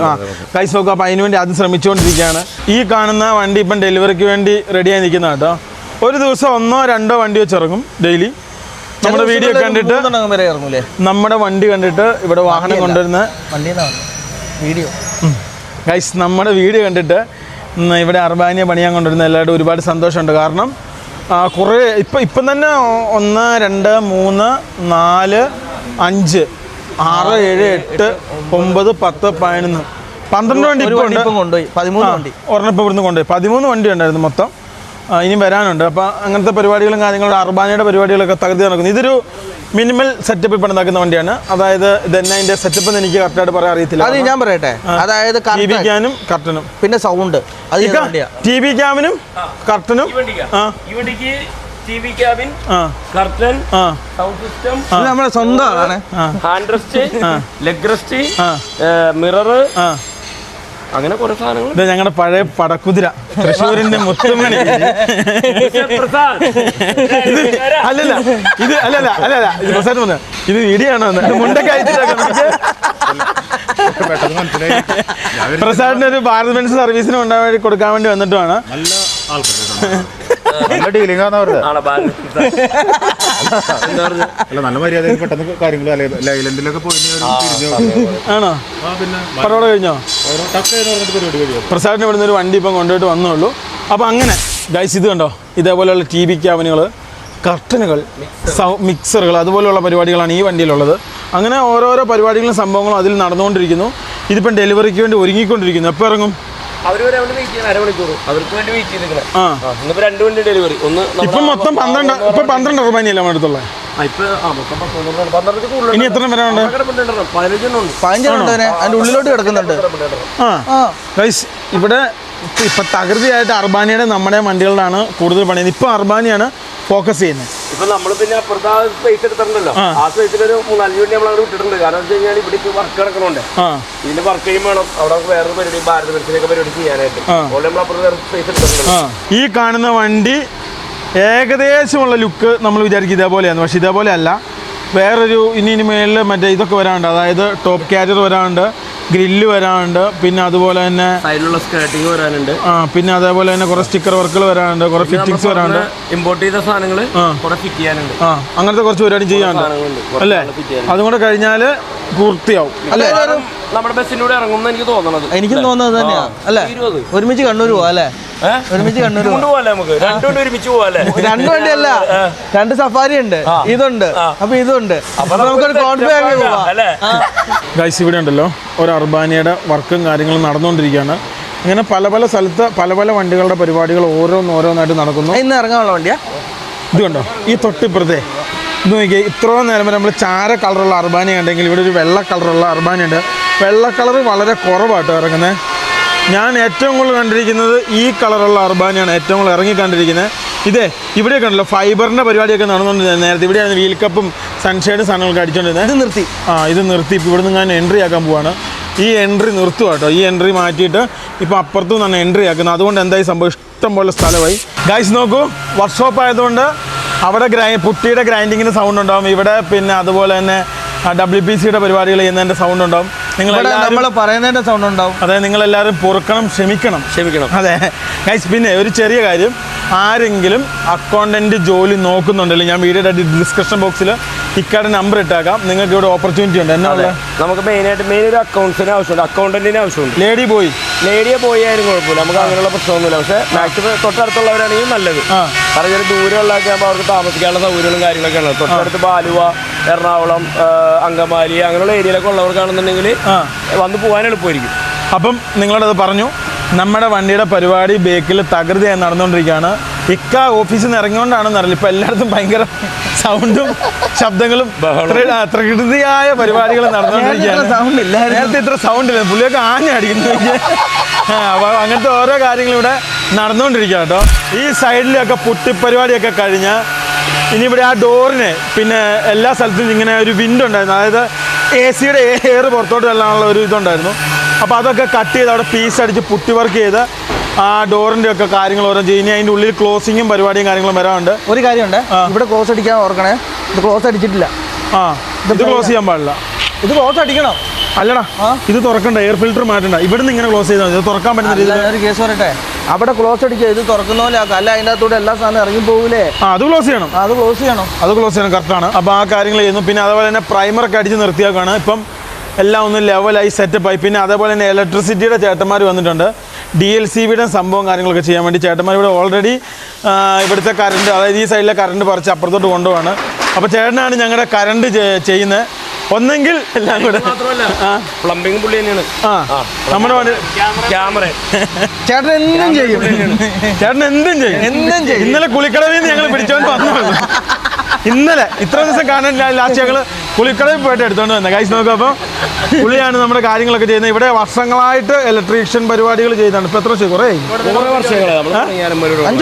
ഗൈസ് നോക്കുക. അപ്പം അതിന് വേണ്ടി അത് ശ്രമിച്ചുകൊണ്ടിരിക്കുകയാണ്. ഈ കാണുന്ന വണ്ടി ഇപ്പം ഡെലിവറിക്ക് വേണ്ടി റെഡിയായി നിൽക്കുന്ന കേട്ടോ. ഒരു ദിവസം 1-2 വണ്ടി വെച്ച് ഇറങ്ങും ഡെയിലി. നമ്മുടെ വീഡിയോ കണ്ടിട്ട് വരെ ഇറങ്ങൂലേ? നമ്മുടെ വണ്ടി കണ്ടിട്ട് ഇവിടെ വാഹനം കൊണ്ടുവരുന്ന വീഡിയോ ഗൈസ്, നമ്മുടെ വീഡിയോ കണ്ടിട്ട് ഇവിടെ അർബാനിയ പണിയാൻ കൊണ്ടുവരുന്ന എല്ലാവരും ഒരുപാട് സന്തോഷമുണ്ട്. കാരണം കുറേ ഇപ്പം തന്നെ 1 2 3 4 5 6 7 8 9 10 11 12 വണ്ടി ഇപ്പം കൊണ്ടുപോയി. 13 വണ്ടി ഒരെണ്ണം ഇപ്പോൾ ഇവിടുന്ന് കൊണ്ടുപോയി. 13 വണ്ടി ഉണ്ടായിരുന്നു മൊത്തം. ഇനി വരാനുണ്ട്. അപ്പോൾ അങ്ങനത്തെ പരിപാടികളും കാര്യങ്ങളും അർബാനിയുടെ പരിപാടികളൊക്കെ തകർത്തി നടക്കുന്നു. ഇതൊരു മിനിമൽ സെറ്റപ്പിൽ പണിതാക്കുന്ന വണ്ടിയാണ്. അതായത് ഇതന്നെ അതിൻ്റെ സെറ്റപ്പ് എന്ന് എനിക്ക് കറക്റ്റായിട്ട് പറയാൻ അറിയത്തില്ല. അത് ഞാൻ പറയട്ടെ, അതായത് ടി വി ക്യാനും കർട്ടനും പിന്നെ സൗണ്ട്, ടി വി ക്യാമിനും കർട്ടനും നമ്മുടെ സ്വന്തമാണ്. Hand rest, leg rest, mirror, അങ്ങനെ കുറെ സാധനങ്ങൾ. ഇത് ഞങ്ങളുടെ പഴയ പടക്കുതിര, തൃശ്ശൂരിന്റെ മുത്തുമണി. അല്ലല്ല ഇത് ഇത് പ്രസാദ് വന്നത് ഇത് വീഡിയോ ആണോ? മുണ്ടൊക്കെ പ്രസാദിന് ഒരു ഭാരത് ബെൻസ് സർവീസിന് കൊണ്ടുപോയി കൊടുക്കാൻ വേണ്ടി വന്നിട്ടുമാണ്. നല്ല മര്യാദ പെട്ടെന്ന് കാര്യങ്ങൾ ലൈലൻഡിലൊക്കെ പോയി ആണോ? പടവട കഴിഞ്ഞോ? പ്രസാദിന് ഇവിടുന്ന് ഒരു വണ്ടി ഇപ്പം കൊണ്ടുപോയിട്ട് വന്നുള്ളൂ. അപ്പം അങ്ങനെ ഗൈസ് ഇത് കണ്ടോ, ഇതേപോലെയുള്ള ടി വി ക്യാബിനുകൾ, കർട്ടനുകൾ, മിക്സറുകൾ, അതുപോലെയുള്ള പരിപാടികളാണ് ഈ വണ്ടിയിലുള്ളത്. അങ്ങനെ ഓരോരോ പരിപാടികളും സംഭവങ്ങളും അതിൽ നടന്നുകൊണ്ടിരിക്കുന്നു. ഇതിപ്പം ഡെലിവറിക്ക് വേണ്ടി ഒരുങ്ങിക്കൊണ്ടിരിക്കുന്നു. എപ്പോൾ ഇറങ്ങും? ഇപ്പം മൊത്തം 12 അർബാനിയല്ലേ നമ്മുടെ അടുത്തുള്ളത്. ഇനി എത്ര വരാനുണ്ട്? 15 അതിന്റെ ഉള്ളിലോട്ട് കിടക്കുന്നുണ്ട്. ഗൈസ് ഇവിടെ ഇപ്പം തകൃതിയായിട്ട് അർബാനിയുടെ നമ്മുടെ വണ്ടികളിലാണ് കൂടുതൽ പണിയുന്നത്. ഇപ്പം അർബാനിയാണ് ഫോക്കസ് ചെയ്യുന്നത്. ഇപ്പൊ നമ്മൾ പിന്നെ അപ്പുറത്തെ സ്പേസ് എടുത്തിട്ടുണ്ടല്ലോ, ആ സ്പേസിലൊരു 4 വണ്ടി നമ്മൾ വിട്ടിട്ടുണ്ട്. കാരണം വെച്ച് കഴിഞ്ഞാൽ ഇവിടെ വർക്ക് കിടക്കണുണ്ട്. ഇതിന്റെ വർക്ക് ചെയ്യും വേണം അവിടെ വേറൊരു പരിപാടി, ഭാരത് ബെൻസിനൊക്കെ പരിപാടി ചെയ്യാനായിട്ട്. അതുകൊണ്ട് നമ്മൾ അപ്പുറത്ത് വേറെ സ്പേസ് എടുത്തിട്ടുണ്ടല്ലോ. ഈ കാണുന്ന വണ്ടി ഏകദേശമുള്ള ലുക്ക് നമ്മൾ വിചാരിക്കും ഇതേപോലെയാണ്. പക്ഷെ ഇതേപോലെ അല്ല. വേറൊരു ഇനി മേളിൽ മറ്റേ ഇതൊക്കെ വരാനുണ്ട്. അതായത് ടോപ്പ് ക്യാരിയർ വരാനുണ്ട്, ഗ്രില്ല് വരാനുണ്ട്, പിന്നെ അതുപോലെ തന്നെ സൈഡിലുള്ള സ്കേർട്ടിങ് വരാനുണ്ട്. പിന്നെ അതേപോലെ തന്നെ കുറെ സ്റ്റിക്കർ വർക്കുകൾ വരാനുണ്ട്, കുറെ ഫിറ്റിംഗ്സ് വരാനുണ്ട്, ഇമ്പോർട്ട് ചെയ്ത സാധനങ്ങൾ കുറെ ഫിറ്റ് ചെയ്യാനുണ്ട്. അങ്ങനത്തെ കുറച്ച് പരിപാടി ചെയ്യാനുണ്ട് അല്ലേ? അതും കൂടെ കഴിഞ്ഞാൽ പൂർത്തിയാവും അല്ലേ? നമ്മുടെ ബസ്സിലൂടെ ഇറങ്ങുമെന്ന് എനിക്ക് തോന്നുന്നത്. എനിക്കും തോന്നുന്നത് തന്നെയാ അല്ലേ? ഒരുമിച്ച് കണ്ണൂർ പോവാ അല്ലേ? ഒരുമിച്ച് കണ്ണൂർ പോവാല്ലേ? നമുക്ക് രണ്ടുകൊണ്ട് ഒരുമിച്ച് പോവാല്ലേ? 2 വണ്ടിയല്ല, 2 സഫാരി ഉണ്ട്, ഇതുണ്ട്, അപ്പൊ ഇതുണ്ട്. അപ്പൊ നമുക്കൊരു കോൺഫിഡൻസ് പോവാം അല്ലേ? ഗൈസ് ഇവിടെ ഉണ്ടല്ലോ ഒരു അർബാനിയുടെ വർക്കും കാര്യങ്ങളും നടന്നുകൊണ്ടിരിക്കുകയാണ്. ഇങ്ങനെ പല പല സ്ഥലത്ത് പല പല വണ്ടികളുടെ പരിപാടികൾ ഓരോന്നായിട്ട് നടക്കുന്നു. ഇന്ന് ഇറങ്ങാനുള്ള വണ്ടിയാ ഇത് കണ്ടോ? ഈ തൊട്ടിപ്പുറത്തെ ഇത് നോക്കിയാൽ ഇത്രയും നേരം വരെ നമ്മൾ ചാര കളറുള്ള അർബാനി ഉണ്ടെങ്കിൽ ഇവിടെ ഒരു വെള്ള കളറുള്ള അർബാനി ഉണ്ട്. വെള്ള കളർ വളരെ കുറവാട്ടോ ഇറങ്ങുന്നത്. ഞാൻ ഏറ്റവും കൂടുതൽ കണ്ടിരിക്കുന്നത് ഈ കളറുള്ള അർബാനിയാണ് ഏറ്റവും കൂടുതൽ ഇറങ്ങിക്കണ്ടിരിക്കുന്നത്. ഇതേ ഇവിടെ കണ്ടല്ലോ ഫൈബറിൻ്റെ പരിപാടിയൊക്കെ നടന്നുകൊണ്ടിരുന്നത്. നേരത്തെ ഇവിടെയാണ് വീൽ കപ്പും സൺഷൈഡ് സാധനങ്ങളൊക്കെ അടിച്ചുകൊണ്ടിരുന്നത്. ഇത് നിർത്തി ഇത് നിർത്തി ഇപ്പോൾ ഇവിടുന്ന് ഞാൻ എൻട്രി ആക്കാൻ പോവാണ്. ഈ എൻട്രി നിർത്തുക കേട്ടോ. ഈ എൻട്രി മാറ്റിയിട്ട് ഇപ്പോൾ അപ്പുറത്തു നിന്നാണ് എൻട്രി ആക്കുന്നത്. അതുകൊണ്ട് എന്തായി സംഭവം, ഇഷ്ടം പോലെ സ്ഥലമായി. ഗൈസ് നോക്കൂ, വർക്ക്ഷോപ്പ് ആയതുകൊണ്ട് അവിടെ പുട്ടിയുടെ ഗ്രൈൻഡിങ്ങിന് സൗണ്ട് ഉണ്ടാവും. ഇവിടെ പിന്നെ അതുപോലെ തന്നെ WPCയുടെ പരിപാടികൾ ചെയ്യുന്നതിൻ്റെ സൗണ്ട് ഉണ്ടാവും. നമ്മൾ പറയുന്നതിൻ്റെ സൗണ്ട് ഉണ്ടാവും. അതെ, നിങ്ങളെല്ലാവരും പൊറുക്കണം, ക്ഷമിക്കണം. അതെ ഗൈസ്, പിന്നെ ഒരു ചെറിയ കാര്യം, ആരെങ്കിലും അക്കൗണ്ടന്റ് ജോലി നോക്കുന്നുണ്ടല്ലോ, ഞാൻ വീഡിയോയുടെ ഡിസ്ക്രിപ്ഷൻ ബോക്സിൽ ഇക്കാരുടെ നമ്പർ ഇട്ടേക്കാം. നിങ്ങൾക്ക് ഇവിടെ ഓപ്പർച്യൂണിറ്റി ഉണ്ട്. എന്നാ നമുക്ക് മെയിൻ ഒരു അക്കൗണ്ട്സിന് ആവശ്യമുണ്ട്, അക്കൗണ്ടന്റിന് ആവശ്യമുണ്ട്. ലേഡിയെ പോയി ആയാലും കുഴപ്പമില്ല, നമുക്ക് അങ്ങനെയുള്ള പ്രശ്നമൊന്നുമില്ല. പക്ഷേ മാക്സിമം തൊട്ടടുത്തുള്ളവരാണെങ്കിൽ നല്ലത്. കാരണം ചില ദൂരമുള്ളതൊക്കെ ആകുമ്പോൾ അവർക്ക് താമസിക്കാനുള്ള സൗകര്യങ്ങളും കാര്യങ്ങളൊക്കെ ഉള്ളത്. തൊട്ടടുത്ത് ആലുവ, എറണാകുളം, അങ്കമാലി അങ്ങനെയുള്ള ഏരിയയിലൊക്കെ ഉള്ളവർക്കാണെന്നുണ്ടെങ്കിൽ വന്ന് പോകാൻ എളുപ്പമായിരിക്കും. അപ്പം നിങ്ങളോടത് പറഞ്ഞു. നമ്മുടെ വണ്ടിയുടെ പരിപാടി ബേക്കിൽ തകൃതിയായി നടന്നുകൊണ്ടിരിക്കുകയാണ്. ഓഫീസിൽ നിന്ന് ഇറങ്ങിക്കൊണ്ടാണെന്ന് അറിയില്ല, ഇപ്പം എല്ലായിടത്തും ഭയങ്കര സൗണ്ടും ശബ്ദങ്ങളും പ്രകൃതിയായ പരിപാടികൾ നടന്നുകൊണ്ടിരിക്കുകയാണ്. നേരത്തെ ഇത്ര സൗണ്ട് ഇല്ല, പുള്ളിയൊക്കെ ആഞ്ഞടിക്കുന്നു. അപ്പോൾ അങ്ങനത്തെ ഓരോ കാര്യങ്ങളും ഇവിടെ നടന്നുകൊണ്ടിരിക്കുക കേട്ടോ. ഈ സൈഡിലൊക്കെ പുട്ടിപ്പരിപാടിയൊക്കെ കഴിഞ്ഞ് ഇനി ഇവിടെ ആ ഡോറിന് പിന്നെ എല്ലാ സ്ഥലത്തും ഇങ്ങനെ ഒരു വിൻഡോ ഉണ്ടായിരുന്നു. അതായത് AC-യുടെ എയർ പുറത്തോട്ട് തള്ളാനുള്ള ഒരു ഇതുണ്ടായിരുന്നു. അപ്പോൾ അതൊക്കെ കട്ട് ചെയ്ത് അവിടെ പീസ് അടിച്ച് പുട്ടി വർക്ക് ചെയ്ത് ആ ഡോറിൻ്റെ ഒക്കെ കാര്യങ്ങൾ ഓരോ ചെയ്യും. അതിൻ്റെ ഉള്ളിൽ ക്ലോസിങ്ങും പരിപാടിയും കാര്യങ്ങളും വരാറുണ്ട്. ഒരു കാര്യമുണ്ട്, ഇവിടെ ക്ലോസ് അടിക്കാൻ ഓർക്കണേ, ഇത് ക്ലോസ് അടിച്ചിട്ടില്ല. ഇത് ക്ലോസ് ചെയ്യാൻ പാടില്ല. ഇത് ക്ലോസ് അടിക്കണം. അല്ലടാ, ഇത് തുറക്കണ്ട, എയർ ഫിൽറ്റർ മാറ്റണ്ട. ഇവിടുന്ന് ഇങ്ങനെ ക്ലോസ് ചെയ്താൽ മതി. തുറക്കാൻ പറ്റുന്ന രീതിയിൽ ഒരു കേസ് പറയട്ടെ, അവിടെ ക്ലോസ് അടിക്കുക, ഇത് തുറക്കുന്ന പോലെ ആക്കാം, അല്ല അതിൻ്റെ അകത്തൂടെ എല്ലാ സാധനം ഇറങ്ങി പോകൂലേ? അത് ക്ലോസ് ചെയ്യണം, അത് ക്ലോസ് ചെയ്യണം, കറക്റ്റാണ്. അപ്പോൾ ആ കാര്യങ്ങൾ ചെയ്യുന്നു. പിന്നെ അതേപോലെ തന്നെ പ്രൈമറൊക്കെ അടിച്ച് നിർത്തിയാക്കാണ്. ഇപ്പം എല്ലാം ഒന്ന് ലെവലായി സെറ്റപ്പായി. പിന്നെ അതേപോലെ തന്നെ ഇലക്ട്രിസിറ്റിയുടെ ചേട്ടന്മാർ വന്നിട്ടുണ്ട്. DLCBയുടെ സംഭവം കാര്യങ്ങളൊക്കെ ചെയ്യാൻ വേണ്ടി ചേട്ടന്മാർ ഇവിടെ ഓൾറെഡി ഇവിടുത്തെ കറണ്ട്, അതായത് ഈ സൈഡിലെ കറണ്ട് പറിച്ച് അപ്പുറത്തോട്ട് കൊണ്ടുപോവാണ്. അപ്പോൾ ചേട്ടനാണ് ഞങ്ങളുടെ കറണ്ട് ചെയ്യുന്നത്. ഒന്നെങ്കിൽ എല്ലാം കൂടെ പ്ലംബിംഗ് പുള്ളി തന്നെയാണ്. നമ്മുടെ ക്യാമറ ചേട്ടൻ എന്തും ചെയ്യും, ഇന്നലെ കുളിക്കടവിൽ നിന്ന് ഞങ്ങൾ പിടിച്ചോണ്ട് വന്നു. ഇന്നലെ ഇത്ര ദിവസം കാണാൻ ലാസ്റ്റ് ഞങ്ങൾ കുളിക്കടവിൽ പോയിട്ട് എടുത്തോണ്ട് വന്നത്. ഗൈസ് നോക്കുക, അപ്പോൾ പുള്ളിയാണ് നമ്മുടെ കാര്യങ്ങളൊക്കെ ചെയ്യുന്നത്. ഇവിടെ വർഷങ്ങളായിട്ട് ഇലക്ട്രീഷ്യൻ പരിപാടികൾ ചെയ്യുന്നതാണ്. ഇപ്പൊ എത്ര വർഷം? കുറേ 5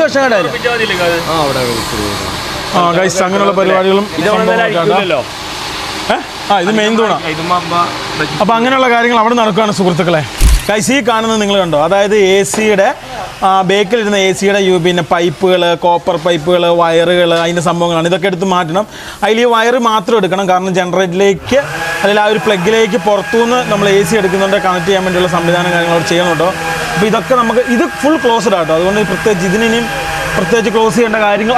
വർഷം കണ്ടായിരുന്നു. ഗൈസ് അങ്ങനെയുള്ള പരിപാടികളും ഇത് മെയിൻ തൂണാ. അപ്പൊ അങ്ങനെയുള്ള കാര്യങ്ങൾ അവിടെ നടക്കുകയാണ് സുഹൃത്തുക്കളെ. ഗൈസ് ഈ കാണുന്നത് നിങ്ങൾ കണ്ടോ, അതായത് AC-യുടെ ബേക്കിലിരുന്ന AC-യുടെ പിന്നെ പൈപ്പുകൾ, കോപ്പർ പൈപ്പുകൾ, വയറുകൾ, അതിൻ്റെ സംഭവങ്ങളാണ്. ഇതൊക്കെ എടുത്ത് മാറ്റണം. അതിൽ ഈ വയറ് മാത്രം എടുക്കണം, കാരണം ജനറേറ്ററിലേക്ക് അല്ലെങ്കിൽ ആ ഒരു പ്ലഗിലേക്ക് പുറത്തുനിന്ന് നമ്മൾ AC എടുക്കുന്നുണ്ട്, കണക്ട് ചെയ്യാൻ വേണ്ടിയുള്ള സംവിധാനം കാര്യങ്ങൾ അവിടെ ചെയ്യണം കേട്ടോ. അപ്പോൾ ഇതൊക്കെ നമുക്ക് ഇത് ഫുൾ ക്ലോസ്ഡ് ആട്ടോ. അതുകൊണ്ട് പ്രത്യേകിച്ച് ഇതിനിയും പ്രത്യേകിച്ച് ക്ലോസ് ചെയ്യേണ്ട കാര്യങ്ങൾ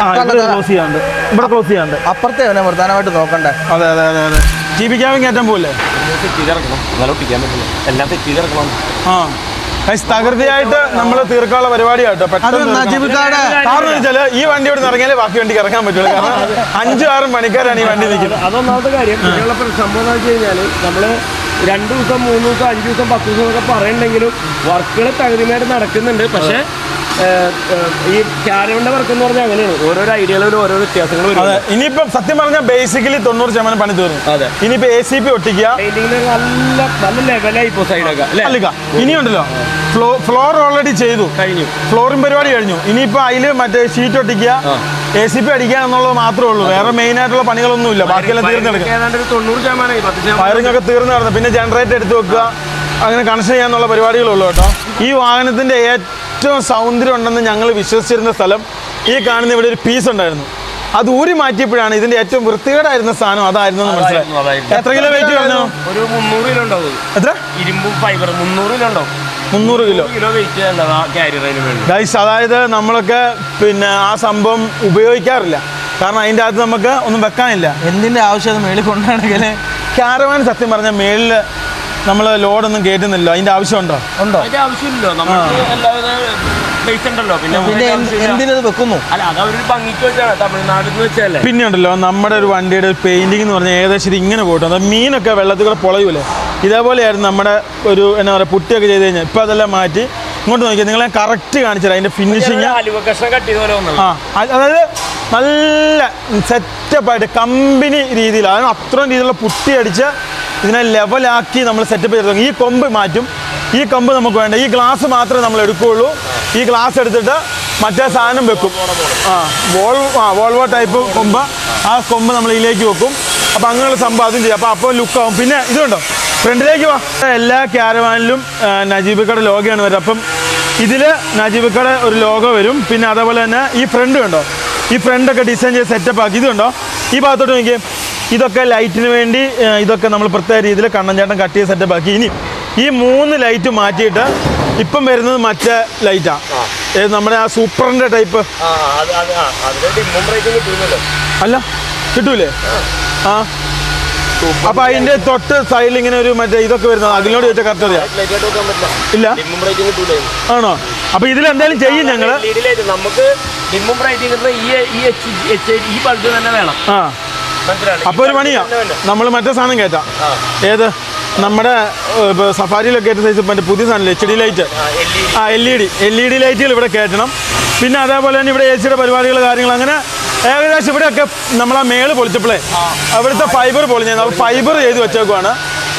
ക്ലോസ് ചെയ്യാണ്ട്, ഇവിടെ ക്ലോസ് ചെയ്യാണ്ട് അപ്പുറത്തെ പ്രധാനമായിട്ട് നോക്കണ്ടേ. അതെ ജീവിക്കാനും കയറ്റാൻ പോകില്ലേ? തകൃതിയായിട്ട് നമ്മൾ തീർക്കാനുള്ള പരിപാടിയാട്ടോ. കാരണം വെച്ചാൽ ഈ വണ്ടി ഇവിടെ ഇറങ്ങിയാലേ ബാക്കി വണ്ടിക്ക് ഇറങ്ങാൻ പറ്റുള്ളൂ. കാരണം 5-6 പണിക്കാരാണ് ഈ വണ്ടി നിൽക്കുന്നത്. അതൊന്നാമത്തെ കാര്യം. സംഭവം എന്ന് വെച്ച് കഴിഞ്ഞാൽ നമ്മള് 2 ദിവസം 3 ദിവസം 5 ദിവസം 10 ദിവസം എന്നൊക്കെ പറയണ്ടെങ്കിലും വർക്കുകൾ തകൃതിയായിട്ട് നടക്കുന്നുണ്ട്. പക്ഷേ ഈ ക്യാരവന്റെ വർക്ക് എന്ന് പറഞ്ഞാൽ അങ്ങനെയാണ്, ഓരോരോ ഐഡിയകളിൽ ഓരോ വ്യത്യാസങ്ങൾ വരും. അതെ, ഇനിയിപ്പം സത്യം പറഞ്ഞാൽ ബേസിക്കലി 90% പണി തീർന്നു. അതെ, ഇനിയിപ്പോ ACP ഒട്ടിക്കുക, നല്ല ലെവലായി ഇപ്പോ സൈഡൊക്കെ അല്ല. ഇനിയുണ്ടല്ലോ ഫ്ലോർ ഓൾറെഡി ചെയ്തു കഴിഞ്ഞു, ഫ്ലോറിംഗ് പരിപാടി കഴിഞ്ഞു. ഇനിയിപ്പോ അതില് മറ്റേ ഷീറ്റ് ഒട്ടിക്കുക, ACP അടിക്കുക എന്നുള്ളത് മാത്രമേ ഉള്ളൂ. വേറെ മെയിൻ ആയിട്ടുള്ള പണികളൊന്നുമില്ല. ബാക്കിയെല്ലാം തീർന്നെടുക്കുക, 90% വയറിംഗ് ഒക്കെ തീർന്നു നടന്നു. പിന്നെ ജനറേറ്റർ എടുത്ത് വെക്കുക, അങ്ങനെ കണക്ഷൻ ചെയ്യാന്നുള്ള പരിപാടികളുള്ളൂ കേട്ടോ. ഈ വാഹനത്തിന്റെ ഏറ്റവും സൗന്ദര്യം ഉണ്ടെന്ന് ഞങ്ങൾ വിശ്വസിച്ചിരുന്ന സ്ഥലം ഈ കാണുന്ന ഇവിടെ ഒരു പീസ് ഉണ്ടായിരുന്നു. അത് ഊരി മാറ്റിയപ്പോഴാണ് ഇതിന്റെ ഏറ്റവും വൃത്തികേടായിരുന്ന സാധനം അതായിരുന്നു മനസ്സിലായി. എത്ര കിലോ വെയിറ്റ് പറഞ്ഞു? ഒരു 300 കിലോ ഉണ്ടാവും. എത്ര? ഇരുമ്പും ഫൈബർ 300 കിലോ ഉണ്ടാവും. 300 കിലോ വെയിറ്റ്. ഗൈസ്, അതായത് നമ്മളൊക്കെ പിന്നെ ആ സംഭവം ഉപയോഗിക്കാറില്ല, കാരണം അതിൻ്റെ അകത്ത് നമുക്ക് ഒന്നും വെക്കാനില്ല. എന്തിന്റെ ആവശ്യം അത് മേളിൽ കൊണ്ടാണെങ്കിൽ കാരവാൻ സത്യം പറഞ്ഞാൽ മേളിൽ നമ്മൾ ലോഡൊന്നും കയറ്റുന്നില്ല. അതിന്റെ ആവശ്യമുണ്ടോ? അതിന്റെ ആവശ്യമില്ലല്ലോ, നമുക്ക് പൈസ ഉണ്ടല്ലോ. പിന്നെ എന്തിനത് വെക്കുന്നു? അല്ല, അത് അവര് ഭംഗിക്ക് വെച്ചാണ്, തമിഴ്നാട്ടിൽ നിന്ന് വെച്ചല്ലേ. പിന്നെ ഉണ്ടല്ലോ നമ്മുടെ ഒരു വണ്ടിയുടെ പെയിന്റിംഗ് എന്ന് പറഞ്ഞാൽ ഏകദേശം ഇങ്ങനെ പോയിട്ട് അത് മീനൊക്കെ വെള്ളത്തിൽ കൂടെ പൊളയൂലേ, ഇതേപോലെയായിരുന്നു നമ്മുടെ ഒരു എന്നാ പറയുക പുട്ടിയൊക്കെ ചെയ്ത് കഴിഞ്ഞാൽ. ഇപ്പം അതെല്ലാം മാറ്റി ഇങ്ങോട്ട് നോക്കിയാൽ നിങ്ങളെ കറക്റ്റ് കാണിച്ചില്ല അതിന്റെ ഫിനിഷിങ്. അതായത് നല്ല സെറ്റപ്പായിട്ട് കമ്പനി രീതിയിൽ, അതായത് അത്രയും രീതിയിലുള്ള പുട്ടി അടിച്ച് ഇതിനെ ലെവലാക്കി നമ്മൾ സെറ്റപ്പ് ചെയ്ത്. ഈ കൊമ്പ് മാറ്റും, ഈ കൊമ്പ് നമുക്ക് വേണ്ട, ഈ ഗ്ലാസ് മാത്രമേ നമ്മൾ എടുക്കുകയുള്ളൂ. ഈ ഗ്ലാസ് എടുത്തിട്ട് മറ്റേ സാധനം വെക്കും. വോൾവോ ടൈപ്പ് കൊമ്പ്, ആ കൊമ്പ് നമ്മൾ ഇതിലേക്ക് വെക്കും. അപ്പോൾ അങ്ങനെയുള്ള സംഭവം അതും ചെയ്യും. അപ്പോൾ ലുക്കാവും. പിന്നെ ഇതുണ്ടോ, ഫ്രണ്ടിലേക്ക് വാ. എല്ലാ ക്യാരവാനിലും നജീബിക്കയുടെ ലോഗോയാണ് വരുന്നത്. അപ്പം ഇതിൽ നജീബിക്കയുടെ ഒരു ലോഗോ വരും. പിന്നെ അതേപോലെ തന്നെ ഈ ഫ്രണ്ട് കണ്ടോ, ഈ ഫ്രണ്ടൊക്കെ ഡിസൈൻ ചെയ്ത് സെറ്റപ്പ് ആക്കി. ഇതുണ്ടോ, ഈ ഭാഗത്തോട്ട് നോക്കിയേ, ഇതൊക്കെ ലൈറ്റിന് വേണ്ടി ഇതൊക്കെ നമ്മൾ പ്രത്യേക രീതിയിൽ കണ്ണഞ്ചേട്ടൻ കട്ട് ചെയ്ത് സെറ്റപ്പ് ആക്കി. ഇനി ഈ 3 ലൈറ്റ് മാറ്റിയിട്ട് ഇപ്പം വരുന്നത് മറ്റേ ലൈറ്റാണ്, നമ്മുടെ ആ സൂപ്പറിൻ്റെ ടൈപ്പ്. അല്ല, കിട്ടൂലേ? അപ്പൊ അതിന്റെ തൊട്ട് സൈഡിൽ ഇങ്ങനെ ഒരു മറ്റേ ഇതൊക്കെ വരുന്നത്, അതിനോട് ചോദിച്ചാൽ കറക്റ്റ് അറിയാം. ഇല്ല, ആണോ? അപ്പൊ ഇതിൽ എന്തായാലും ചെയ്യും ഞങ്ങള്. നമുക്ക് ഈ ബൾബ് തന്നെ വേണം. അപ്പൊ ഒരു പണിയാ, നമ്മൾ മറ്റേ സാധനം കയറ്റാം. ഏത് നമ്മുടെ സഫാരിയിലൊക്കെ കയറ്റ സൈസ് മറ്റേ പുതിയ സാധനം HD ലൈറ്റ്, LED ലൈറ്റുകൾ ഇവിടെ കയറ്റണം. പിന്നെ അതേപോലെ തന്നെ ഇവിടെ AC-യുടെ പരിപാടികൾ കാര്യങ്ങൾ അങ്ങനെ ഏകദേശം ഇവിടെയൊക്കെ നമ്മളാ മേള് പൊളിച്ചപ്പോഴേ അവിടുത്തെ ഫൈബർ പൊളിഞ്ഞായിരുന്നു. അപ്പോൾ ഫൈബർ ചെയ്ത് വെച്ചേക്കുവാണ്.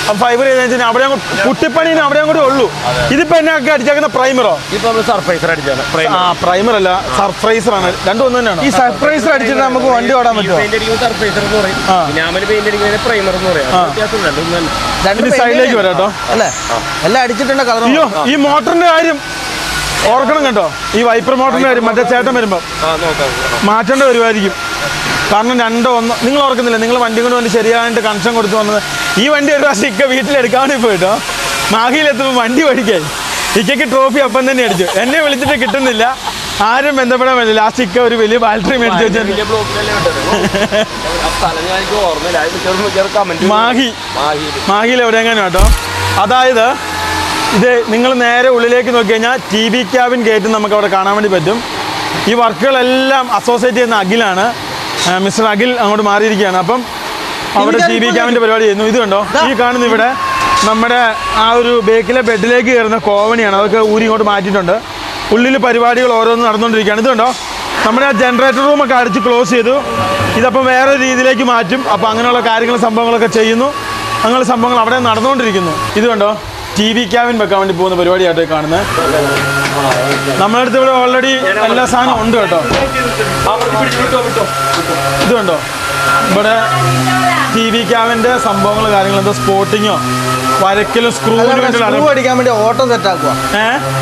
അപ്പം ഫൈബർ ചെയ്ത് വെച്ചാൽ അവിടെ കുട്ടിപ്പണീന് അവിടെ കൂടെ ഉള്ളൂ. ഇതിപ്പോൾ എന്നൊക്കെ അടിച്ചേക്കുന്ന പ്രൈമറോ? പ്രൈമർ അല്ല, സർപ്രൈസർ ആണ്. രണ്ടും ഒന്ന് തന്നെയാണ്. ഈ സർപ്രൈസർ അടിച്ചിട്ട് നമുക്ക് വണ്ടി ഓടാൻ പറ്റുമോ? സൈഡിലേക്ക് വരാം കേട്ടോ. അല്ലേ, എല്ലാം അടിച്ചിട്ടുണ്ട് കളർ. അയ്യോ, ഈ മോട്ടറിന്റെ കാര്യം ഓർക്കണം കേട്ടോ. ഈ വൈപ്പർ മോട്ടറിന്റെ കാര്യം മറ്റേ ചേട്ടൻ വരുമ്പോൾ മാറ്റേണ്ട വരുമായിരിക്കും. കാരണം 2-1 നിങ്ങൾ ഓർക്കുന്നില്ല, നിങ്ങൾ വണ്ടി കൊണ്ട് വന്ന് ശരിയായിട്ട് കണക്ഷൻ കൊടുത്തു വന്നത്. ഈ വണ്ടി ഒരു പ്രാവശ്യം വീട്ടിലെടുക്കാൻ വേണ്ടി പോയിട്ടോ, മാഹിയിലെത്തുമ്പോൾ വണ്ടി പഠിക്കാൻ ഇക്കയ്ക്ക് ട്രോഫി അപ്പം തന്നെ അടിച്ചു. എന്നെ വിളിച്ചിട്ട് കിട്ടുന്നില്ല, ആരും ബന്ധപ്പെടാൻ പറ്റില്ല. ലാസ്റ്റ് ഇക്ക ഒരു വലിയ ബാറ്ററി മേടിച്ചു വെച്ചിട്ട് മാഹിയിൽ എവിടെയെങ്കിലും കേട്ടോ. അതായത് ഇത് നിങ്ങൾ നേരെ ഉള്ളിലേക്ക് നോക്കി കഴിഞ്ഞാൽ TV ക്യാബിൻ ഗേറ്റ് നമുക്ക് അവിടെ കാണാൻ വേണ്ടി പറ്റും. ഈ വർക്കുകളെല്ലാം അസോസിയേറ്റ് ചെയ്യുന്ന അഖിലാണ്, മിസ്റ്റർ അഖിൽ അങ്ങോട്ട് മാറിയിരിക്കുകയാണ്. അപ്പം അവിടെ TV ക്യാബിൻ്റെ പരിപാടി ചെയ്യുന്നു. ഇത് കണ്ടോ, ഈ കാണുന്ന ഇവിടെ നമ്മുടെ ആ ഒരു ബേക്കിലെ ബെഡിലേക്ക് കയറുന്ന കോവണിയാണ്, അതൊക്കെ ഊരി ഇങ്ങോട്ട് മാറ്റിയിട്ടുണ്ട്. ഉള്ളിൽ പരിപാടികൾ ഓരോന്നും നടന്നുകൊണ്ടിരിക്കുകയാണ്. ഇത് കണ്ടോ, നമ്മുടെ ആ ജനറേറ്റർ റൂമൊക്കെ അടിച്ച് ക്ലോസ് ചെയ്തു. ഇതപ്പം വേറെ രീതിയിലേക്ക് മാറ്റും. അപ്പോൾ അങ്ങനെയുള്ള കാര്യങ്ങളും സംഭവങ്ങളൊക്കെ ചെയ്യുന്നു. അങ്ങനെയുള്ള സംഭവങ്ങൾ അവിടെ നടന്നുകൊണ്ടിരിക്കുന്നു. ഇത് കണ്ടോ, TV ക്യാബിൻ വെക്കാൻ വേണ്ടി പോകുന്ന പരിപാടിയായിട്ട് കാണുന്നത്. നമ്മുടെ അടുത്ത് ഇവിടെ ഓൾറെഡി എല്ലാ സാധനവും ഉണ്ട് കേട്ടോ. ഇത് കണ്ടോ, ഇവിടെ TV ക്യാബിൻ്റെ സംഭവങ്ങൾ കാര്യങ്ങൾ, എന്താ സ്പോട്ടിങ്ങോ വരക്കലും സ്ക്രൂ അടിക്കാൻ വേണ്ടി ഓട്ടോ സെറ്റ് ആക്കുക.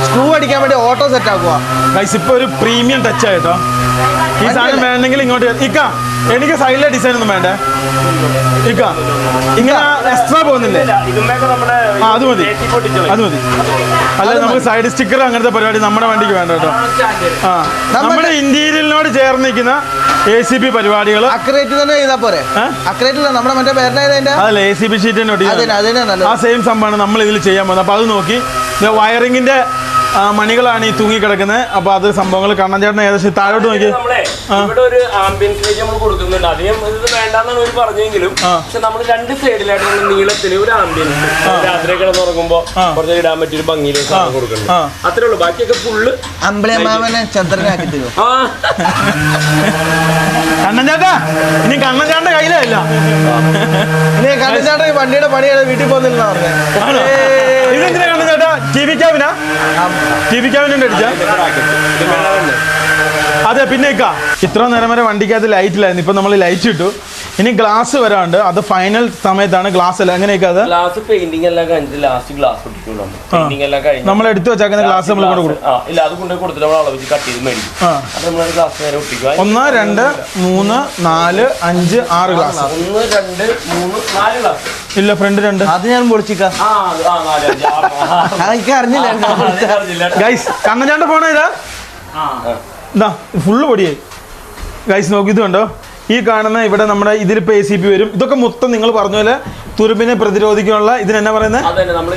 സ്ക്രൂ അടിക്കാൻ വേണ്ടി ഓട്ടോ സെറ്റ് ആക്കുക. ഗൈസ് ഇപ്പോൾ ഒരു പ്രീമിയം ടച്ച് ആയിട്ടോ. ഈ സാധനം വേണമെങ്കിൽ ഇങ്ങോട്ട് ഇക്ക, എനിക്ക് സൈഡിലെ ഡിസൈൻ ഒന്നും വേണ്ടേ ഇക്ക, ഇങ്ങനെ എക്സ്ട്രാ പോകുന്നില്ലേ? അത് മതി, അത് മതി. അല്ല നമുക്ക് സൈഡ് സ്റ്റിക്കർ അങ്ങനത്തെ പരിപാടി നമ്മുടെ വണ്ടിക്ക് വേണ്ട കേട്ടോ. ആ, നമ്മുടെ ഇന്റീരിയലിനോട് ചേർന്ന് നിൽക്കുന്ന ACP പരിപാടികൾ അക്രേറ്റ് തന്നെ ചെയ്താൽ പോരെ? അക്രേറ്റില്ല, നമ്മുടെ മറ്റേ പേരിന്റെ അതല്ല ACP ഷീറ്റ് ആ സെയിം സംഭവമാണ് നമ്മൾ ഇതിൽ ചെയ്യാൻ പോകുന്നത്. അപ്പോൾ അത് നോക്കി വയറിങ്ങിന്റെ മണികളാണ് ഈ തൂങ്ങിക്കിടക്കുന്നത്. അപ്പൊ അത് സംഭവങ്ങൾ കണ്ണൻ ചേട്ടൻ ഏകദേശം താഴോട്ട് നോക്കി ഇവിടെ ഒരു ആംബിയൻസ് നമ്മൾ കൊടുക്കുന്നുണ്ട്. അധികം ഇത് വേണ്ടെന്നാണ് അവർ പറഞ്ഞെങ്കിലും പക്ഷെ നമ്മൾ രണ്ട് സൈഡിലായിട്ട് നീളത്തിൽ ഒരു ആംബിയൻസ് രാത്രി കിടന്നുറങ്ങുമ്പോൾ കുറച്ച് ഇടാൻ പറ്റിയൊരു ഭംഗിയിലേക്ക് കൊടുക്കുന്നുണ്ട്. അത്രേ ഉള്ളൂ. ബാക്കിയൊക്കെ ഫുള്ള് അമ്പളമാവനെ ചന്ദ്രനാക്കി തരും. കണ്ണൻ ചേട്ടാ, ഇനി കണ്ണൻ ചേട്ടന്റെ കയ്യിലല്ല, ഇനി കണ്ണൻ ചേട്ടൻ വണ്ടിയുടെ പണിയാണ് വീട്ടിൽ പോകുന്നില്ല പറഞ്ഞത്. ഇതെന്തിനാ കണ്ണൻ ചേട്ടാ? TV ക്യാബിനാ? TV ക്യാബിനുണ്ട് അടിച്ചാ? അതെ. പിന്നെ ഇത്ര നേരം വരെ വണ്ടിക്കകത്ത് ലൈറ്റിലായിരുന്നു, ഇപ്പൊ നമ്മൾ ലൈറ്റ് ഇട്ടു. ഇനി ഗ്ലാസ് വരാണ്ട്, അത് ഫൈനൽ സമയത്താണ് ഗ്ലാസ് അല്ല എങ്ങനെയൊക്കെ അത് ഗ്ലാസ് പെയിന്റിംഗ് എല്ലാം കഴിഞ്ഞിട്ട് ലാസ്റ്റ് ഗ്ലാസ് ഒട്ടിക്കുള്ളൂ. പെയിന്റിംഗ് എല്ലാം കഴിഞ്ഞ് നമ്മൾ എടുത്തു വെച്ചാക്കുന്ന ഗ്ലാസ് നമ്മൾ കൊണ്ട് കൊടുക്കും. ഇല്ല, അത് കൊണ്ട് കൊടുത്തിട്ട് നമ്മൾ അളവ് കട്ട് ചെയ്ത് മേടിക്കും. അത് നമ്മൾ ഗ്ലാസ് നേരെ ഒട്ടിക്കുക. 1 2 3 4 5 6 ഗ്ലാസ്. 1 2 3 4 ഗ്ലാസ്. ഇല്ല, ഫ്രണ്ട് 2. അത് ഞാൻ പൊളിച്ചിക്കാം. അറിഞ്ഞില്ല ഗൈസ്, കണ്ണഞ്ചാണ്ട പോണ ഇതാ ഫുള്ള് പൊടിയായി. ഗൈസ് നോക്കി, ഇത് കണ്ടോ, ഈ കാണുന്ന ഇവിടെ നമ്മുടെ ഇതിലിപ്പോൾ ACP വരും. ഇതൊക്കെ മൊത്തം നിങ്ങൾ പറഞ്ഞ പോലെ തുരുമ്പിനെ പ്രതിരോധിക്കാനുള്ള ഇതിനെന്നാ പറയുന്നത്? അതന്നെ നമ്മൾ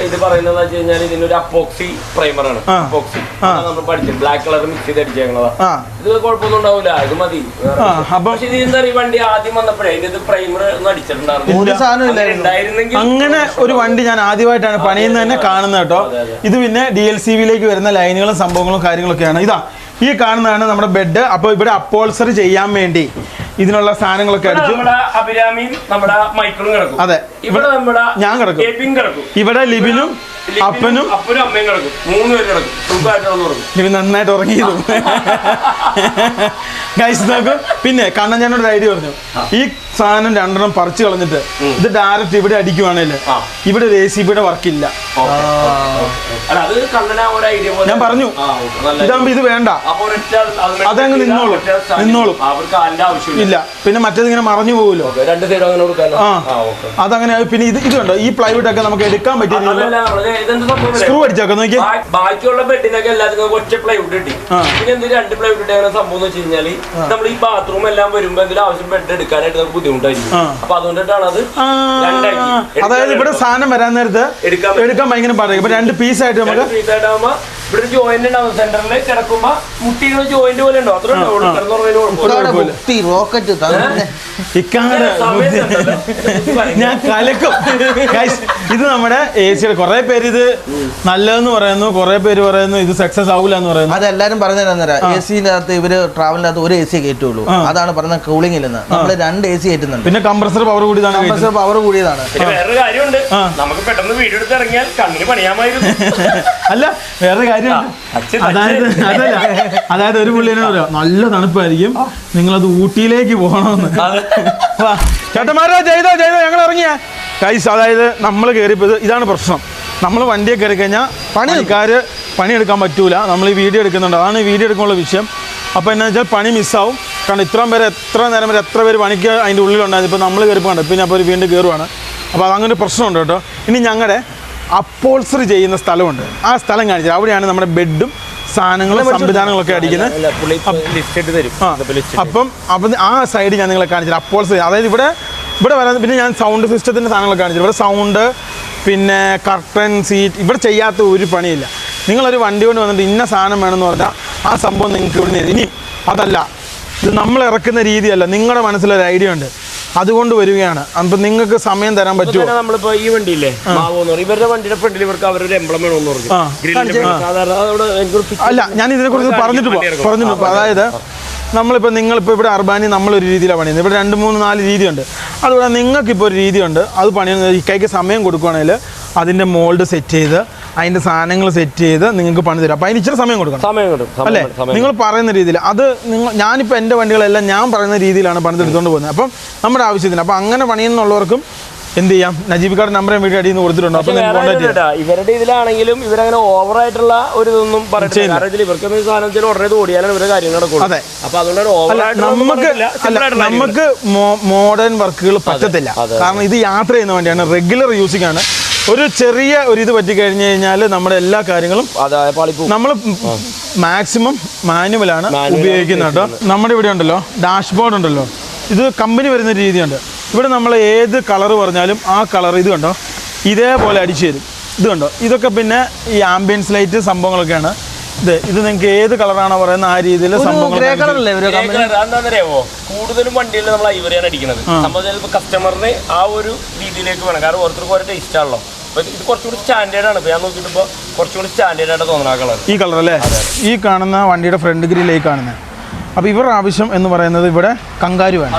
ഇത് പറയുന്നത് വെച്ച് കഴിഞ്ഞാൽ ഇതിനൊരു അപ്പോക്സി പ്രൈമറാണ്. അപ്പോക്സി നമ്മൾ പഠിച്ചത് ബ്ലാക്ക് കളർ മിക്സ് ചെയ്ത് അടിച്ചേക്കണതാ. ഇത് കുഴപ്പമൊന്നും ഉണ്ടാവില്ല, ഇത് മതി. പക്ഷെ ഇത് എന്താ ഈ വണ്ടി ആദ്യം വന്നപ്പോഴേ ഇതിന്റെ പ്രൈമർ ഒന്നും അടിച്ചിട്ടുണ്ടായിരുന്നു. അങ്ങനെ ഒരു വണ്ടി ഞാൻ ആദ്യമായിട്ടാണ് പണിയുന്നത് തന്നെ കാണുന്നത് കേട്ടോ. ഇത് പിന്നെ DLCVയിലേക്ക് വരുന്ന ലൈനുകളും സംഭവങ്ങളും കാര്യങ്ങളൊക്കെയാണ്. ഇതാ ഈ കാണുന്നതാണ് നമ്മുടെ ബെഡ്. അപ്പോൾ ഇവിടെ അപ്പോൾസറി ചെയ്യാൻ വേണ്ടി ഇതിനുള്ള സാധനങ്ങളൊക്കെ അടിച്ചു. അഭിരാമിയും നമ്മുടെ മൈക്കിളും കിടക്കും. അതെ, ഇവിടെ നമ്മുടെ ഞാൻ കിടക്കും. ഇവിടെ ലിബിനും അപ്പനും അമ്മയും കിടക്കും. 3 പേര് കിടക്കും. ലിബിൻ നന്നായിട്ട് ഉറങ്ങിയിരുന്നു. ഗൈസ് നോക്കൂ. പിന്നെ കണ്ണൻ ഞാനോട് ഐഡിയ പറഞ്ഞു, ഈ സാധനം 2 പറിച്ചു കളഞ്ഞിട്ട് ഇത് ഡയറക്റ്റ് ഇവിടെ അടിക്കുവാണെങ്കിൽ ഇവിടെ ഒരു ACPയുടെ വർക്കില്ല. ഞാൻ പറഞ്ഞു ഇതാകുമ്പോ ഇത് വേണ്ട, അതങ്ങ് നിന്നോളും. ഇല്ല, പിന്നെ മറ്റേത് ഇങ്ങനെ മറഞ്ഞു പോകുമല്ലോ. അതങ്ങനെ. പിന്നെ ഇത് കണ്ടോ, ഈ പ്ലൈവുഡ് ഒക്കെ നമുക്ക് എടുക്കാൻ പറ്റിയ സ്ക്രൂ അടിച്ചൊക്കെ നോക്കി. ബാക്കിയുള്ള ബെഡിനൊക്കെ എല്ലാത്തിനും ഒറ്റ പ്ലൈവുഡ് കിട്ടി. പിന്നെ എന്ത് 2 പ്ലൈവുഡ് ഇട്ടേക്കുന്ന സംഭവം എന്ന് വെച്ച് കഴിഞ്ഞാൽ നമ്മൾ ഈ ബാത്റൂം എല്ലാം വരുമ്പോ എന്തെങ്കിലും ആവശ്യം ബെഡ് എടുക്കാനായിട്ട് നമുക്ക് ബുദ്ധിമുട്ടായിരിക്കും. അപ്പൊ അതുകൊണ്ടിട്ടാണ് അത് രണ്ടാക്കി. അതായത് ഇവിടെ സാധനം വരാൻ നേരത്ത് എടുക്കാൻ ഭയങ്കര പാടായിരിക്കും. ഇപ്പൊ 2 പീസായിട്ട് നമുക്ക് പീസായിട്ടാകുമ്പോ ഇവിടെ ഒരു ജോയിന്റ് ഉണ്ടാവും. സെന്ററിൽ കിടക്കുമ്പോ മുട്ടിയുടെ ജോയിന്റ് പോലെ ഉണ്ടോ? അത്ര ഞാൻ കലക്കും. ഇത് നമ്മുടെ ACയുടെ കുറെ പേര് ഇത് നല്ലതെന്ന് പറയുന്നു, കുറെ പേര് പറയുന്നു ഇത് സക്സസ് ആവില്ല എന്ന് പറയുന്നു. അതെല്ലാരും പറഞ്ഞു തരാം. ACന്റെ അകത്ത് ഇവര് ട്രാവലിനകത്ത് ഒരു AC കയറ്റുള്ളൂ. അതാണ് പറഞ്ഞ കൂളിംഗ് ഇല്ലെന്ന്. നമ്മള് 2 AC കയറ്റുന്നുണ്ട്. പിന്നെ കംപ്രസർ പവർ കൂടിയതാണ്. വേറൊരു കാര്യമുണ്ട്, നമുക്ക് പെട്ടെന്ന് വീഡിയോ എടുത്ത് ഇറങ്ങിയാൽ കണ്ണിന് പണിയാമായിരുന്നു. അല്ല, വേറെ കാര്യമുണ്ട്. അതായത് ഒരു പുള്ളിനെ പറയാം, നല്ല തണുപ്പായിരിക്കും, നിങ്ങളത് ഊട്ടിയിലേക്ക് പോകണമെന്ന്. ചേട്ടന്മാരോ ചെയ്തോ ഞങ്ങൾ ഇറങ്ങിയ കൈസ്. അതായത് നമ്മൾ കയറിയപ്പോൾ ഇതാണ് പ്രശ്നം. നമ്മൾ വണ്ടിയെ കയറി കഴിഞ്ഞാൽ പണിക്കാർ പണിയെടുക്കാൻ പറ്റൂല. നമ്മൾ ഈ വീഡിയോ എടുക്കുന്നുണ്ട്, അതാണ് ഈ വീഡിയോ എടുക്കാനുള്ള വിഷയം. അപ്പോൾ എന്താ വെച്ചാൽ പണി മിസ്സാവും. കാരണം ഇത്രയും പേര് എത്ര നേരം വരെ എത്ര പേര് പണിക്ക് അതിൻ്റെ ഉള്ളിലുണ്ടായിരുന്നു. ഇപ്പോൾ നമ്മൾ കയറിപ്പോണ്ട് പിന്നെ അപ്പോൾ വീണ്ടും കയറുവാണ്. അപ്പോൾ അതങ്ങനെ പ്രശ്നമുണ്ട് കേട്ടോ. ഇനി ഞങ്ങളുടെ അപ്പോൾസറി ചെയ്യുന്ന സ്ഥലമുണ്ട്. ആ സ്ഥലം കാണിച്ചത് അവിടെയാണ് നമ്മുടെ ബെഡും സാധനങ്ങളും സംവിധാനങ്ങളൊക്കെ അടിക്കുന്നത്. അപ്പം ആ സൈഡ് ഞാൻ നിങ്ങളെ കാണിച്ചത് അപ്പോൾസറി, അതായത് ഇവിടെ വരാൻ. പിന്നെ ഞാൻ സൗണ്ട് സിസ്റ്റത്തിൻ്റെ സാധനങ്ങളൊക്കെ കാണിച്ചത്. ഇവിടെ സൗണ്ട്, പിന്നെ കർട്ടൻ, സീറ്റ്, ഇവിടെ ചെയ്യാത്ത ഒരു പണിയില്ല. നിങ്ങളൊരു വണ്ടി കൊണ്ട് വന്നിട്ട് ഇന്ന സാധനം വേണമെന്ന് പറഞ്ഞാൽ ആ സംഭവം നിങ്ങൾക്ക് ഇവിടെ നിന്ന്. ഇനി അതല്ല, ഇത് നമ്മൾ ഇറക്കുന്ന രീതിയല്ല, നിങ്ങളുടെ മനസ്സിലൊരു ഐഡിയ ഉണ്ട്, അതുകൊണ്ട് വരികയാണ്. അപ്പം നിങ്ങൾക്ക് സമയം തരാൻ പറ്റുമോ? നമ്മളിപ്പോ ഈ വണ്ടിയില്ലേ ഇവരുടെ വണ്ടിയുടെ ഫ്രണ്ടിൽ ഇവർക്ക് അവരൊരു എംബ്ലം വേണമെന്ന് പറഞ്ഞു. അല്ല, ഞാൻ ഇതിനെക്കുറിച്ച് പറഞ്ഞിട്ട് പോകാം. അതായത് നിങ്ങളിപ്പോൾ ഇവിടെ അർബാനി നമ്മളൊരു രീതിയിലാണ് പണിയുന്നത്. ഇവിടെ 2, 3, 4 രീതിയുണ്ട്. അതുപോലെ നിങ്ങൾക്കിപ്പോൾ ഒരു രീതിയുണ്ട്. അത് പണിയുന്നത് ഇക്കൈക്ക് സമയം കൊടുക്കുകയാണെങ്കിൽ അതിൻ്റെ മോൾഡ് സെറ്റ് ചെയ്ത് അതിൻ്റെ സാധനങ്ങൾ സെറ്റ് ചെയ്ത് നിങ്ങൾക്ക് പണി തരും. അപ്പോൾ അതിന് ഇച്ചിരി സമയം കൊടുക്കണം അല്ലേ? നിങ്ങൾ പറയുന്ന രീതിയിൽ അത് ഞാനിപ്പോൾ എൻ്റെ വണ്ടികളെല്ലാം ഞാൻ പറയുന്ന രീതിയിലാണ് പണിതെടുത്തുകൊണ്ട് പോകുന്നത്. അപ്പം നമ്മുടെ ആവശ്യത്തിന്. അപ്പം അങ്ങനെ പണിയുന്നുള്ളവർക്കും എന്ത് ചെയ്യാം, നജീബിക്കാരുടെ നമ്പർ വീട്ടിൽ അടിയിൽ നിന്ന് കൊടുത്തിട്ടുണ്ടോ? അപ്പം ഇവരുടെ ഇതിലാണെങ്കിലും ഇവരങ്ങനെ ഓവറായിട്ടുള്ള ഒരു ഇതൊന്നും പറയില്ല. ഇവർക്ക് സാധനത്തിൽ ഉടനെ ഓടിയാലും ഇവരുടെ കാര്യങ്ങൾ നടക്കും. അതെ. അപ്പൊ അതുകൊണ്ട് നമുക്ക് മോഡേൺ വർക്കുകൾ പറ്റത്തില്ല. കാരണം ഇത് യാത്ര ചെയ്യുന്ന വണ്ടിയാണ്, റെഗുലർ യൂസിംഗ് ആണ്. ഒരു ചെറിയ ഒരു ഇത് പറ്റിക്കഴിഞ്ഞ് കഴിഞ്ഞാൽ നമ്മുടെ എല്ലാ കാര്യങ്ങളും നമ്മൾ മാക്സിമം മാനുവലാണ് ഉപയോഗിക്കുന്നത് കേട്ടോ. നമ്മുടെ ഇവിടെ ഉണ്ടല്ലോ ഡാഷ്ബോർഡ് ഉണ്ടല്ലോ, ഇത് കമ്പനി വരുന്ന രീതിയുണ്ട്. ഇവിടെ നമ്മൾ ഏത് കളർ പറഞ്ഞാലും ആ കളർ ഇത് കണ്ടോ ഇതേപോലെ അടിച്ചു തരും. ഇത് കണ്ടോ, ഇതൊക്കെ പിന്നെ ഈ ആംബിയൻസ് ലൈറ്റ് സംഭവങ്ങളൊക്കെയാണ്. ഇത് നിങ്ങൾക്ക് ഏത് കളറാണോ പറയുന്നത് ആ രീതിയിൽ സംഭവങ്ങൾ. എന്താണെന്നറിയാമോ, കൂടുതലും വണ്ടിയിൽ നമ്മൾ ഐവറിയാണ് അടിക്കുന്നത്. നമ്മൾ ചിലപ്പോൾ കസ്റ്റമറിന് ആ ഒരു രീതിയിലേക്ക് വേണം. കാരണം ഓരോരുത്തർക്ക് ഓരോ ടേസ്റ്റ് ആണല്ലോ. അപ്പൊ ഇത് കുറച്ചുകൂടി സ്റ്റാൻഡേർഡ് ആണ്. ഞാൻ നോക്കിയിട്ടിപ്പോൾ കുറച്ചുകൂടി സ്റ്റാൻഡേർഡ് ആയിട്ട് തോന്നുന്ന കളർ ഈ കളർ അല്ലേ. ഈ കാണുന്ന വണ്ടിയുടെ ഫ്രണ്ട് ഗ്രില്ലേക്ക് കാണുന്നത്. അപ്പോൾ ഇവരുടെ ആവശ്യം എന്ന് പറയുന്നത് ഇവിടെ കങ്കാരു വേണം.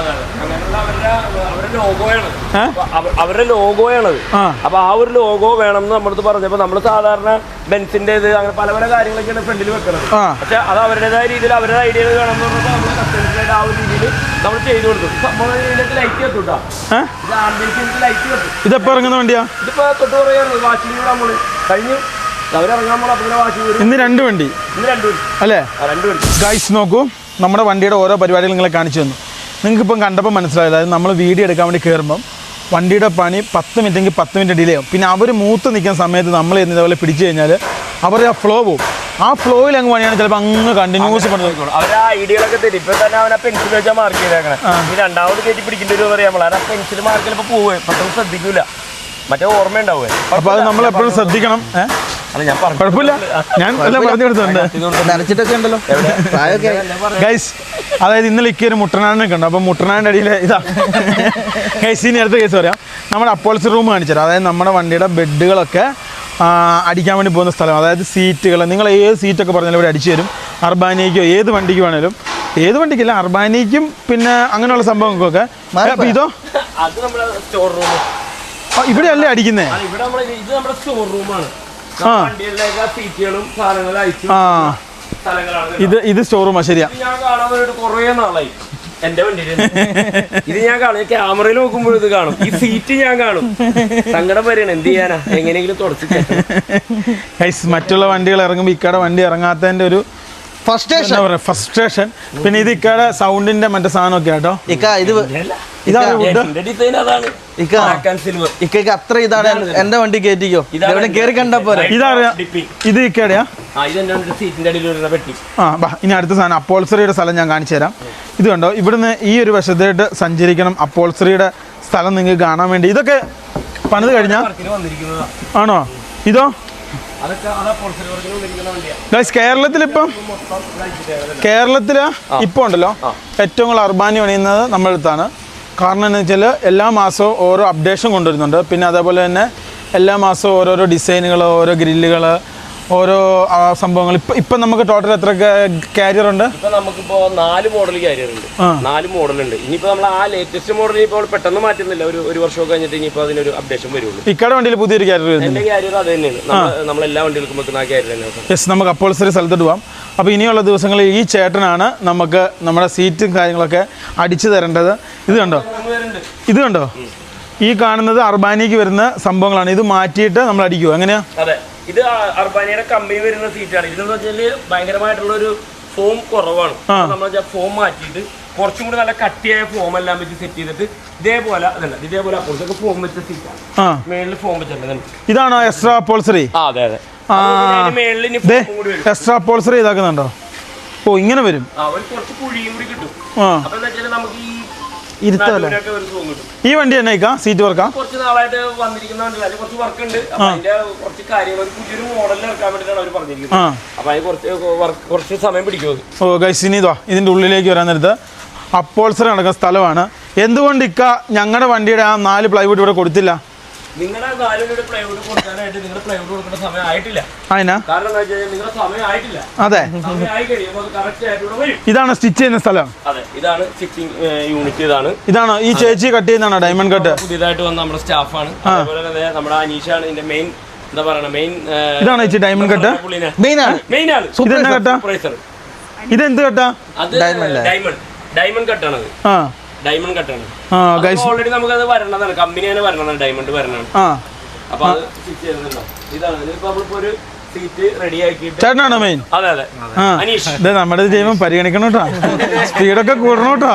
അവരുടെ ലോഗോയാണത്. അപ്പൊ ആ ഒരു ലോഗോ വേണം എന്ന് നമ്മളടുത്ത് പറഞ്ഞപ്പോ നമ്മള് സാധാരണ ബെൻസിന്റെ ഇത് അങ്ങനെ പല പല കാര്യങ്ങളൊക്കെയാണ് ഫ്രണ്ടിൽ വെക്കുന്നത്. പക്ഷെ അത് അവരുടേതായ രീതിയിൽ അവരുടെ ഐഡിയകൾ വേണം എന്ന് പറഞ്ഞപ്പോൾ നമ്മൾ കസ്റ്റമേഴ്സിനായിട്ട് ആ ഒരു രീതിയിൽ നമ്മൾ ചെയ്തു കൊടുത്തു. ലൈറ്റ് വെത്തുട്ടാ, ഇത് ആംബിയൻസിന്റെ ലൈറ്റ് വെത്തും. ഇതെപ്പോ ഇറങ്ങുന്ന വണ്ടിയാ? ഇതിപ്പോ തൊട്ട് പറയുന്നത് വാഷിംഗ് കൂടെ നമ്മള് കഴിഞ്ഞു അവരിറങ്ങാൻ നമ്മൾ അപ്പൊ വാഷിംഗ് വരും. ഇന്ന് 2 വണ്ടി അല്ലേ? 2 വണ്ടി. ഗൈസ് നോക്കൂ, നമ്മുടെ വണ്ടിയുടെ ഓരോ പരിപാടികൾ നിങ്ങളെ കാണിച്ചു തന്നു. നിങ്ങൾക്കിപ്പം കണ്ടപ്പോൾ മനസ്സിലായത്, അതായത് നമ്മൾ വീഡിയോ എടുക്കാൻ വേണ്ടി കയറുമ്പം വണ്ടിയുടെ പണി 10 മിനിറ്റെങ്കിൽ 10 മിനിറ്റ് ഡിലേ ആവും. പിന്നെ അവർ മൂത്ത് നിൽക്കുന്ന സമയത്ത് നമ്മൾ ഇതേപോലെ പിടിച്ചു കഴിഞ്ഞാൽ അവർ ആ ഫ്ലോ പോവും. ആ ഫ്ലോയിൽ അങ്ങ് പണിയാണ് ചിലപ്പോൾ അങ്ങ് കണ്ടിന്യൂസ് പണി നോക്കണം. അവർ ആ ഐഡിയകളൊക്കെ തരും. ഇപ്പം തന്നെ അവൻ ആ പെൻസിൽ വെച്ചാൽ മാർക്ക് ചെയ്തേക്കണം. ഈ രണ്ടാമത് കയറ്റി പിടിക്കേണ്ടി വരും പറയാം. നമ്മൾ ആ പെൻസിൽ മാർക്ക് ചിലപ്പോൾ പോവേ പെട്ടെന്ന് ശ്രദ്ധിക്കൂല, മറ്റേ ഓർമ്മ ഉണ്ടാവേ. അപ്പോൾ അത് നമ്മൾ എപ്പോഴും ശ്രദ്ധിക്കണം. അല്ല ഞാൻ കുഴപ്പമില്ല, ഞാൻ എല്ലാം പറഞ്ഞു കൊടുത്തിട്ടുണ്ട്. നനച്ചിട്ടൊക്കെ ഉണ്ടല്ലോ ഗൈസ്. അതായത് ഇന്നലെ ഇക്കൊരു മുട്ടനാടിനൊക്കെ ഉണ്ട്. അപ്പോൾ മുട്ടനാടിൻ്റെ അടിയിൽ ഇതാ ഗൈസ്. ഇനി അടുത്ത കേസ് പറയാം. നമ്മുടെ അപ്പോൾസറി റൂം കാണിച്ചുതരാം. അതായത് നമ്മുടെ വണ്ടിയുടെ ബെഡുകളൊക്കെ അടിക്കാൻ വേണ്ടി പോകുന്ന സ്ഥലം. അതായത് സീറ്റുകൾ, നിങ്ങൾ ഏത് സീറ്റൊക്കെ പറഞ്ഞാലും ഇവിടെ അടിച്ചു തരും. അർബാനിക്കോ ഏത് വണ്ടിക്ക് വേണേലും, ഏത് വണ്ടിക്കില്ല അർബാനിക്കും പിന്നെ അങ്ങനെയുള്ള സംഭവങ്ങൾക്കൊക്കെ. അപ്പോൾ ഇതോ അത് നമ്മുടെ സ്റ്റോർ റൂം ഇവിടെയല്ലേ അടിക്കുന്നേ? ഇത് നമ്മുടെ സ്റ്റോർ റൂമാണ്. ഇത് സ്റ്റോർ റൂമാ. ശരിയാ. ഞാൻ കാണാൻ കുറേ നാളായി എന്റെ വണ്ടിയിൽ. ഇത് ഞാൻ കാണും, ക്യാമറയിൽ നോക്കുമ്പോൾ ഇത് കാണും. ഈ സീറ്റ് ഞാൻ കാണും, സങ്കടം വരെയാണ്. എന്ത് ചെയ്യാനാ, എങ്ങനെയെങ്കിലും തുടച്ച്. മറ്റുള്ള വണ്ടികൾ ഇറങ്ങുമ്പോൾ ഇക്കടെ വണ്ടി ഇറങ്ങാത്തതിന്റെ ഒരു ഫ്രസ്ട്രേഷൻ. പിന്നെ ഇത് ഇക്കടെ സൗണ്ടിന്റെ മറ്റേ സാധനമൊക്കെ കേട്ടോ. ഇക്കൊക്കെ അത്ര ഇതാണ് എന്റെ വണ്ടി കയറ്റിക്കോ, കേറി കണ്ടാ പോരെ. ഇതറിയാം, ഇത് ഇക്കടെയാ. ഇനി അടുത്ത സാധനം അപ്പോൾസറിയുടെ സ്ഥലം ഞാൻ കാണിച്ചു തരാം. ഇത് കണ്ടോ, ഇവിടുന്ന് ഈ ഒരു വശത്തായിട്ട് സഞ്ചരിക്കണം. അപ്പോൾസറിയുടെ സ്ഥലം നിങ്ങൾക്ക് കാണാൻ വേണ്ടി. ഇതൊക്കെ പണിത് കഴിഞ്ഞാ ആണോ? ഇതോ കേരളത്തില് ഇപ്പൊ ഉണ്ടല്ലോ ഏറ്റവും കൂടുതൽ അർബാനി പണിയുന്നത് നമ്മുടെ അടുത്താണ്. കാരണം എന്ന് വെച്ചാൽ എല്ലാ മാസവും ഓരോ അപ്ഡേഷൻ കൊണ്ടുവരുന്നുണ്ട്. പിന്നെ അതേപോലെ തന്നെ എല്ലാ മാസവും ഓരോരോ ഡിസൈനുകൾ, ഓരോ ഗ്രില്ലുകൾ, ഓരോ സംഭവങ്ങൾ. ഇപ്പം നമുക്ക് ടോട്ടൽ എത്ര കാരിയർ ഉണ്ട്? ഇപ്പം നമുക്കിപ്പോൾ 4 മോഡൽ കാരിയർ ഉണ്ട്. 4 മോഡലുണ്ട്. ഇനിയിപ്പോൾ നമ്മൾ ആ ലേറ്റസ്റ്റ് മോഡൽ ഇപ്പോൾ പെട്ടെന്ന് മാറ്റുന്നില്ല. ഒരു വർഷമൊക്കെ കഴിഞ്ഞിട്ട് ഇനിയിപ്പോൾ അതിനൊരു അപ്ഡേഷൻ വരുള്ളൂ. ഇക്കടെ വണ്ടിയിൽ പുതിയൊരു കാരിയർ, എൻ്റെ കാരിയർ അത് തന്നെയാണ്. നമ്മളെല്ലാ വണ്ടികൾക്കും വെക്കുന്ന ആ കാരിയർ തന്നെയാണ്. യെസ്, നമുക്ക് അപ്പോൾസറി സ്ഥലത്തോട്ട് പോകാം. അപ്പോൾ ഇനിയുള്ള ദിവസങ്ങളിൽ ഈ ചേട്ടനാണ് നമുക്ക് നമ്മുടെ സീറ്റും കാര്യങ്ങളൊക്കെ അടിച്ചു തരേണ്ടത്. ഇത് കണ്ടോ, ഇത് കണ്ടോ, ഈ കാണുന്നത് അർബാനിക്ക് വരുന്ന സംഭവങ്ങളാണ്. ഇത് മാറ്റിയിട്ട് നമ്മൾ അടിക്കുമോ, എങ്ങനെയാ? അതെ, ഇത് അർബാനിയുടെ കമ്പനി വരുന്ന സീറ്റാണ്. ഇതെന്ന് വെച്ചാൽ ഭയങ്കരമായിട്ടുള്ള ഒരു ഫോം കുറവാണ്. നമ്മൾ ഫോം മാറ്റിയിട്ട് കുറച്ചും കൂടി നല്ല കട്ടിയായ ഫോം എല്ലാം വെച്ച് സെറ്റ് ചെയ്തിട്ട് ഇതേപോലെ അപ്പുറത്തൊക്കെ ഫോം വെച്ച സീറ്റാണ്. മേളിൽ ഫോം വെച്ചിട്ടുണ്ട്. ഇതാണോ എക്സ്ട്രാ അപ്പോൾസറി? അതെ അതെ. മേളിൽ എക്സ്ട്രാ അപ്പോൾസറി ഇതാക്കുന്നുണ്ടോ? ഓ ഇങ്ങനെ വരും. കുറച്ച് കുഴിയും കൂടി കിട്ടും. അപ്പൊ എന്താ വെച്ചാൽ നമുക്ക് ഈ ഈ വണ്ടി തന്നെ സീറ്റ് വർക്കാ? കുറച്ച് നാളായിട്ട് വന്നിരിക്കുന്ന കുറച്ച് വർക്ക് ഉണ്ട്. അപ്പൊ അതിന്റെ കുറച്ച് കാര്യങ്ങൾ പുതിയൊരു മോഡലിൽ ഇറക്കാൻ വേണ്ടിയിട്ടാണ് അവർ പറഞ്ഞിരിക്കുന്നത്. അപ്പൊ അതിന് കുറച്ച് സമയം പിടിക്കും. ഓ ഗൈസ്, ഇനി ഇതാ ഇതിന്റെ ഉള്ളിലേക്ക് വരാൻ നേരത്ത് അപ്പോൾസറി നടക്കുന്ന സ്ഥലമാണ്. എന്തുകൊണ്ട് ഞങ്ങളുടെ വണ്ടിയുടെ ആ 4 പ്ലൈവുഡ് ഇവിടെ കൊടുത്തില്ല? നിങ്ങളുടെ 4 പ്ലൈവുഡ് കൊടുക്കാനായിട്ട് നിങ്ങളുടെ പ്ലൈവുഡ് കൊടുക്കേണ്ട സമയം ആയിട്ടില്ല. അതിനാ കാരണം എന്താ വെച്ചാൽ നിങ്ങളുടെ സമയം ആയിട്ടില്ല. അതെ, സമയമായി കഴിയുമ്പോൾ കറക്റ്റ് ആയിട്ട് ഇവിടെ വരും. ഇതാണ് സ്റ്റിച്ച് ചെയ്യുന്ന സ്ഥലം. അതെ, ഇതാണ് സ്റ്റിച്ചിങ് യൂണിറ്റ്. ഇതാണ് ഈ ചേച്ചി കട്ട് ചെയ്യുന്നതാണോ ഡയമണ്ട് കട്ട്? പുതിയതായിട്ട് വന്ന നമ്മുടെ സ്റ്റാഫാണ്. അതുപോലെ തന്നെ നമ്മുടെ അനീഷാണ് ഇതിന്റെ മെയിൻ എന്താ പറയുക മെയിൻ. ഇതാണ് ചേച്ചി ഡയമണ്ട് കട്ട് മെയിൻ ആണ്. ഇതെന്താ കട്ടാ? ഇതെന്ത് കട്ടാ? അത് ഡയമണ്ട് കട്ടാണത്. ഡയമണ്ട് കട്ടാണ്. ഓൾറെഡി നമുക്ക് അത് വരണതാണ്, കമ്പനിയാണ് വരണതാണ്, ഡയമണ്ട് വരണതാണ്. അപ്പൊ അത് സ്റ്റിച്ച് ചെയ്യുന്നുണ്ടോ? ഇതാണ് ഇതിപ്പോ നമ്മളിപ്പോ ഒരു സീറ്റ് റെഡി ആക്കിയിട്ട്. ചേട്ടനാണോ മെയിൻ? അതെ അതെ, അനീഷ്. നമ്മുടെ ചെയ്യുമ്പോൾ പരിഗണിക്കണം കേട്ടോ, സ്പീഡൊക്കെ കൂടണം കേട്ടോ.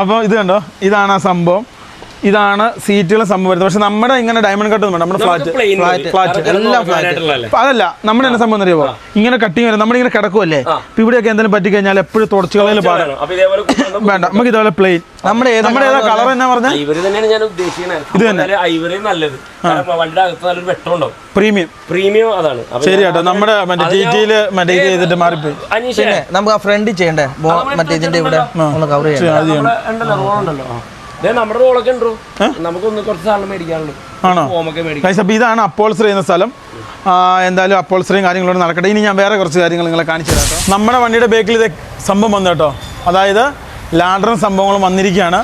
അപ്പൊ ഇത് കണ്ടോ, ഇതാണ് ആ സംഭവം. ഇതാണ് സീറ്റുകൾ സംഭവം വരുന്നത്. പക്ഷെ നമ്മുടെ ഇങ്ങനെ ഡയമണ്ട് കട്ട് ഒന്നും നമ്മുടെ ഫ്ലാറ്റ് എല്ലാം ഫ്ലാറ്റ്. അതല്ല, നമ്മുടെ തന്നെ സംഭവം അറിയാമോ, ഇങ്ങനെ കട്ടിങ് വരും. നമ്മളിങ്ങനെ കിടക്കുമല്ലേ, ഇപ്പൊ ഇവിടെയൊക്കെ എന്തെങ്കിലും പറ്റിക്കഴിഞ്ഞാൽ എപ്പോഴും തുടച്ചുകളിൽ പാടാം. വേണ്ട, നമുക്ക് ഇതുപോലെ പ്ലെയിൻ. നമ്മുടെ ഏതാ കളർ എന്നാ പറഞ്ഞാൽ? ഐവറി തന്നെയാണ് ഞാൻ ഉദ്ദേശിക്കുന്നത്. ഇത് തന്നെ ഐവറി നല്ലത്. വണ്ടിയുടെ അകത്ത് നല്ലൊരു വെട്ടം ഉണ്ടാവും. പ്രീമിയം അതാണ്. ശരി കേട്ടോ, നമ്മുടെ മറ്റേ ജിറ്റിയില് മറ്റേ ഇത് ചെയ്തിട്ട് മാറിപ്പോയി. പിന്നെ നമുക്ക് ആ ഫ്രണ്ട് ചെയ്യണ്ടേ, മറ്റേ ഇതിന്റെ ഇവിടെ ഒന്ന് കവർ ചെയ്യാം. നമ്മുടെ റോളൊക്കെ ഉണ്ടോ, നമുക്കൊന്ന് കുറച്ച് സാധനം മേടിക്കാനുള്ളൂ. ആണോ? അപ്പൊ ഇതാണ് അപ്പോൾസറി ചെയ്യുന്ന സ്ഥലം. എന്തായാലും അപ്പോൾസറിയും കാര്യങ്ങളോട് നടക്കട്ടെ. ഇനി ഞാൻ വേറെ കുറച്ച് കാര്യങ്ങൾ നിങ്ങളെ കാണിച്ചു തരാം കേട്ടോ. നമ്മുടെ വണ്ടിയുടെ ബേക്കിൽ ഇത് സംഭവം വന്നു കേട്ടോ, അതായത് ലാഡറും സംഭവങ്ങളും വന്നിരിക്കുകയാണ്.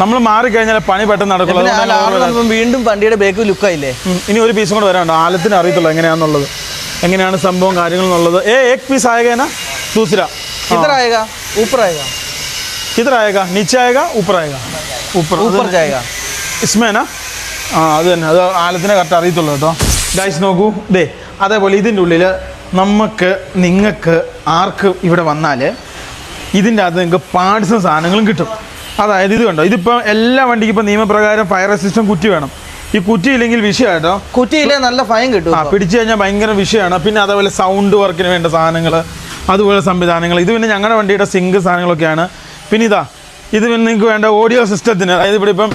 നമ്മൾ മാറിക്കഴിഞ്ഞാൽ പണി പെട്ടെന്ന് നടക്കുള്ളൂ. വീണ്ടും വണ്ടിയുടെ ബേക്ക് ലുക്കായില്ലേ. ഇനി ഒരു പീസും കൂടെ വരാനുണ്ട്. ആലത്തിന് അറിയത്തുള്ളൂ എങ്ങനെയാണെന്നുള്ളത്, എങ്ങനെയാണ് സംഭവം കാര്യങ്ങൾ എന്നുള്ളത്. एक पीस आएगा ना, दूसरा किधर आएगा, ऊपर आएगा, किधर आएगा, नीचे आएगा, ऊपर आएगा, ऊपर जाएगा इसमें ना. അത് തന്നെ, അത് ആലത്തിനെ കറക്റ്റ് അറിയത്തുള്ളൂ കേട്ടോ. ഗൈസ് നോക്കൂ, ദേ അതേപോലെ ഇതിൻ്റെ ഉള്ളിൽ നിങ്ങൾക്ക് ആർക്ക് ഇവിടെ വന്നാൽ ഇതിൻ്റെ അകത്ത് നിങ്ങൾക്ക് പാർട്സും സാധനങ്ങളും കിട്ടും. അതായത് ഇത് കണ്ടോ, ഇതിപ്പോൾ എല്ലാ വണ്ടിക്കും ഇപ്പോൾ നിയമപ്രകാരം ഫയർ അസിസ്റ്റന്റ് കുറ്റി വേണം. ഈ കുറ്റി ഇല്ലെങ്കിൽ വിഷയമാണ് കേട്ടോ. കുറ്റിയിലെ നല്ല ഫൈൻ കിട്ടും. പിടിച്ചു കഴിഞ്ഞാൽ ഭയങ്കര വിഷയമാണ്. പിന്നെ അതേപോലെ സൗണ്ട് വർക്കിന് വേണ്ട സാധനങ്ങൾ, അതുപോലെ സംവിധാനങ്ങൾ. ഇത് പിന്നെ ഞങ്ങളുടെ വണ്ടിയുടെ സിങ്ക് സാധനങ്ങളൊക്കെയാണ്. പിന്നെ ഇത് പിന്നെ നിങ്ങൾക്ക് വേണ്ട ഓഡിയോ സിസ്റ്റത്തിന്, അതായത് ഇവിടെ ഇപ്പം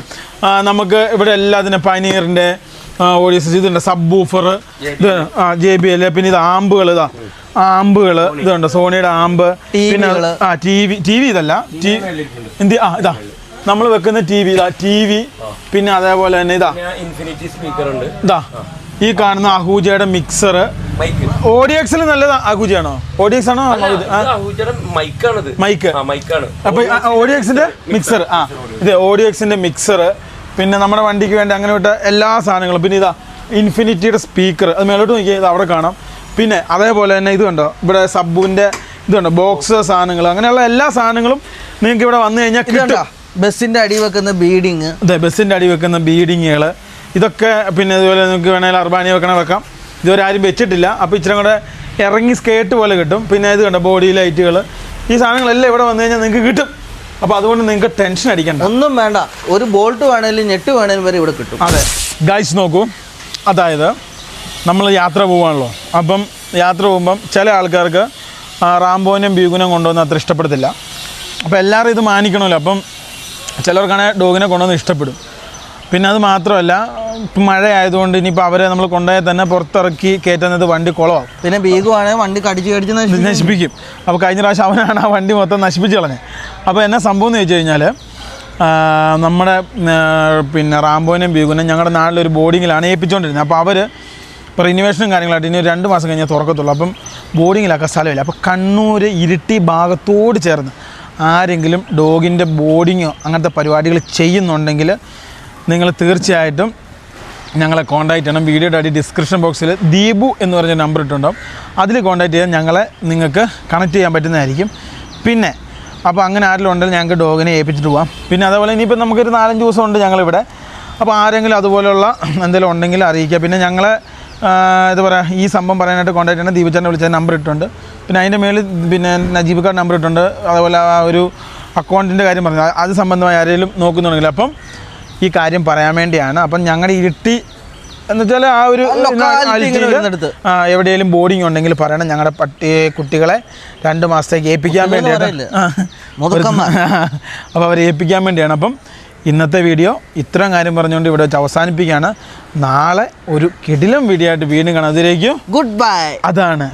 നമുക്ക് ഇവിടെ എല്ലാത്തിനും പനീറിൻ്റെ ഓഡിയോ സിസ്റ്റം, ഇതുണ്ട് സബ് വൂഫർ, ഇത് JBL. പിന്നെ ഇത് ആമ്പുകൾ, ആമ്പുകൾ ഇതുണ്ട്, സോണിയുടെ ആമ്പ്. പിന്നെ ടി വി ഇതല്ല, ഇതാ നമ്മൾ വെക്കുന്ന ടി വി. പിന്നെ അതേപോലെ തന്നെ ഇൻഫിനിറ്റി സ്പീക്കർ ഉണ്ട്. ഈ കാണുന്ന അഹൂജയുടെ മിക്സർ. ഓഡിയക്സിൽ നല്ലത് അഹൂജയാണോ? ഓഡിയക്സ് ആണോ? മൈക്ക്. അപ്പൊ ഓഡിയക്സിന്റെ മിക്സർ. ഇത് ഓഡിയക്സിന്റെ മിക്സർ. പിന്നെ നമ്മുടെ വണ്ടിക്ക് വേണ്ടി അങ്ങനെ വിട്ട എല്ലാ സാധനങ്ങളും. പിന്നെ ഇൻഫിനിറ്റിയുടെ സ്പീക്കർ, അത് മേലോട്ട് നോക്കിയാൽ ഇത് അവിടെ കാണാം. പിന്നെ അതേപോലെ തന്നെ ഇത് കണ്ടോ, ഇവിടെ സബ്ബുവിന്റെ ഇതുണ്ടോ, ബോക്സ് സാധനങ്ങൾ, അങ്ങനെയുള്ള എല്ലാ സാധനങ്ങളും നിങ്ങൾക്ക് ഇവിടെ വന്നു കഴിഞ്ഞാൽ കിട്ടും. ബസ്സിന്റെ അടി വെക്കുന്ന ബീഡിങ്, അതെ, ബസ്സിന്റെ അടി വെക്കുന്ന ബീഡിങ്ങുകൾ, ഇതൊക്കെ. പിന്നെ ഇതുപോലെ നിങ്ങൾക്ക് വേണമെങ്കിൽ അർബാനി വെക്കാം. ഇതുവരെ ആരും വെച്ചിട്ടില്ല. അപ്പോൾ ഇച്ചിരി കൂടെ ഇറങ്ങി സ്കേർട്ട് പോലെ കിട്ടും. പിന്നെ ഇത് കണ്ടോ, ബോഡി ലൈറ്റുകൾ, ഈ സാധനങ്ങളെല്ലാം ഇവിടെ വന്നു കഴിഞ്ഞാൽ നിങ്ങൾക്ക് കിട്ടും. അപ്പോൾ അതുകൊണ്ട് നിങ്ങൾക്ക് ടെൻഷൻ അടിക്കണ്ട, ഒന്നും വേണ്ട. ഒരു ബോൾട്ട് വേണേലും ഞെട്ട് വേണേലും വരെ ഇവിടെ കിട്ടും. അതെ ഗൈസ് നോക്കൂ, അതായത് നമ്മൾ യാത്ര പോവുകയാണല്ലോ. അപ്പം യാത്ര പോകുമ്പം ചില ആൾക്കാർക്ക് റാംബോനും ബ്യൂഗിനും കൊണ്ടുവന്ന് അത്ര ഇഷ്ടപ്പെടത്തില്ല. അപ്പോൾ എല്ലാവരും ഇത് മാനിക്കണമല്ലോ. അപ്പം ചിലർക്കാണെങ്കിൽ ഡോഗിനെ കൊണ്ടുവന്ന് ഇഷ്ടപ്പെടും. പിന്നെ അത് മാത്രമല്ല, ഇപ്പം മഴ ആയതുകൊണ്ട് ഇനിയിപ്പോൾ അവരെ നമ്മൾ കൊണ്ടുപോയാൽ തന്നെ പുറത്തിറക്കി കയറ്റുന്നത് വണ്ടി കുളമാവും. പിന്നെ ബീഗുവാണെങ്കിൽ വണ്ടി കടിച്ച് നശിപ്പിക്കും. അപ്പോൾ കഴിഞ്ഞ പ്രാവശ്യം അവനാണ് ആ വണ്ടി മൊത്തം നശിപ്പിച്ച് കളഞ്ഞത്. അപ്പോൾ എന്നാ സംഭവം എന്ന് ചോദിച്ചു കഴിഞ്ഞാൽ, നമ്മുടെ പിന്നെ റാംബോനും ബ്യൂഗിനും ഞങ്ങളുടെ നാട്ടിലൊരു ബോർഡിങ്ങിലാണ് ഏൽപ്പിച്ചുകൊണ്ടിരുന്നത്. അപ്പോൾ അവർ ഇപ്പോൾ റിനിവേഷനും കാര്യങ്ങളായിട്ട് ഇനി 2 മാസം കഴിഞ്ഞാൽ തുറക്കത്തുള്ളൂ. അപ്പം ബോർഡിങ്ങിലൊക്കെ സ്ഥലമില്ല. അപ്പോൾ കണ്ണൂർ ഇരിട്ടി ഭാഗത്തോട് ചേർന്ന് ആരെങ്കിലും ഡോഗിൻ്റെ ബോർഡിങ്ങോ അങ്ങനത്തെ പരിപാടികൾ ചെയ്യുന്നുണ്ടെങ്കിൽ നിങ്ങൾ തീർച്ചയായിട്ടും ഞങ്ങളെ കോൺടാക്റ്റ് ചെയ്യണം. വീഡിയോയുടെ അടി ഡിസ്ക്രിപ്ഷൻ ബോക്സിൽ ദീപു എന്ന് പറഞ്ഞ നമ്പർ ഇട്ടുണ്ടാവും. അതിൽ കോൺടാക്റ്റ് ചെയ്താൽ നിങ്ങൾക്ക് കണക്ട് ചെയ്യാൻ പറ്റുന്നതായിരിക്കും. പിന്നെ അപ്പോൾ അങ്ങനെ ആരെങ്കിലും ഉണ്ടെങ്കിൽ ഞങ്ങൾക്ക് ഡോഗിനെ ഏൽപ്പിച്ചിട്ട് പോകാം. പിന്നെ അതേപോലെ ഇനിയിപ്പോൾ നമുക്കൊരു 4-5 ദിവസം ഉണ്ട് ഞങ്ങളിവിടെ. അപ്പോൾ ആരെങ്കിലും അതുപോലെയുള്ള എന്തെങ്കിലും ഉണ്ടെങ്കിൽ അറിയിക്കുക. പിന്നെ ഞങ്ങളെ എന്താ പറയുക, ഈ സംഭവം പറയാനായിട്ട് കോൺടാക്ട് ചെയ്യണം. ദീപുചാരനെ വിളിച്ച നമ്പർ ഇട്ടുണ്ട്. പിന്നെ അതിൻ്റെ മേളിൽ പിന്നെ നജീബ് കാർഡ് നമ്പർ ഇട്ടുണ്ട്. അതുപോലെ ആ ഒരു അക്കൗണ്ടിൻ്റെ കാര്യം പറഞ്ഞു, അത് സംബന്ധമായി ആരെങ്കിലും നോക്കുന്നുണ്ടെങ്കിൽ അപ്പം ഈ കാര്യം പറയാൻ വേണ്ടിയാണ്. അപ്പം ഞങ്ങളുടെ ഇരിട്ടി എന്ന് വെച്ചാൽ ആ ഒരു എവിടെയെങ്കിലും ബോർഡിങ് ഉണ്ടെങ്കിൽ പറയണം. ഞങ്ങളുടെ കുട്ടികളെ 2 മാസത്തേക്ക് ഏൽപ്പിക്കാൻ വേണ്ടിയാണ്. അപ്പോൾ അവരെ ഏൽപ്പിക്കാൻ വേണ്ടിയാണ്. അപ്പം ഇന്നത്തെ വീഡിയോ ഇത്രയും കാര്യം പറഞ്ഞുകൊണ്ട് ഇവിടെ വെച്ച് അവസാനിപ്പിക്കുകയാണ്. നാളെ ഒരു കിടിലം വീഡിയോ ആയിട്ട് വീണ്ടും കാണാം. അതിലേക്ക് ഗുഡ് ബൈ. അതാണ്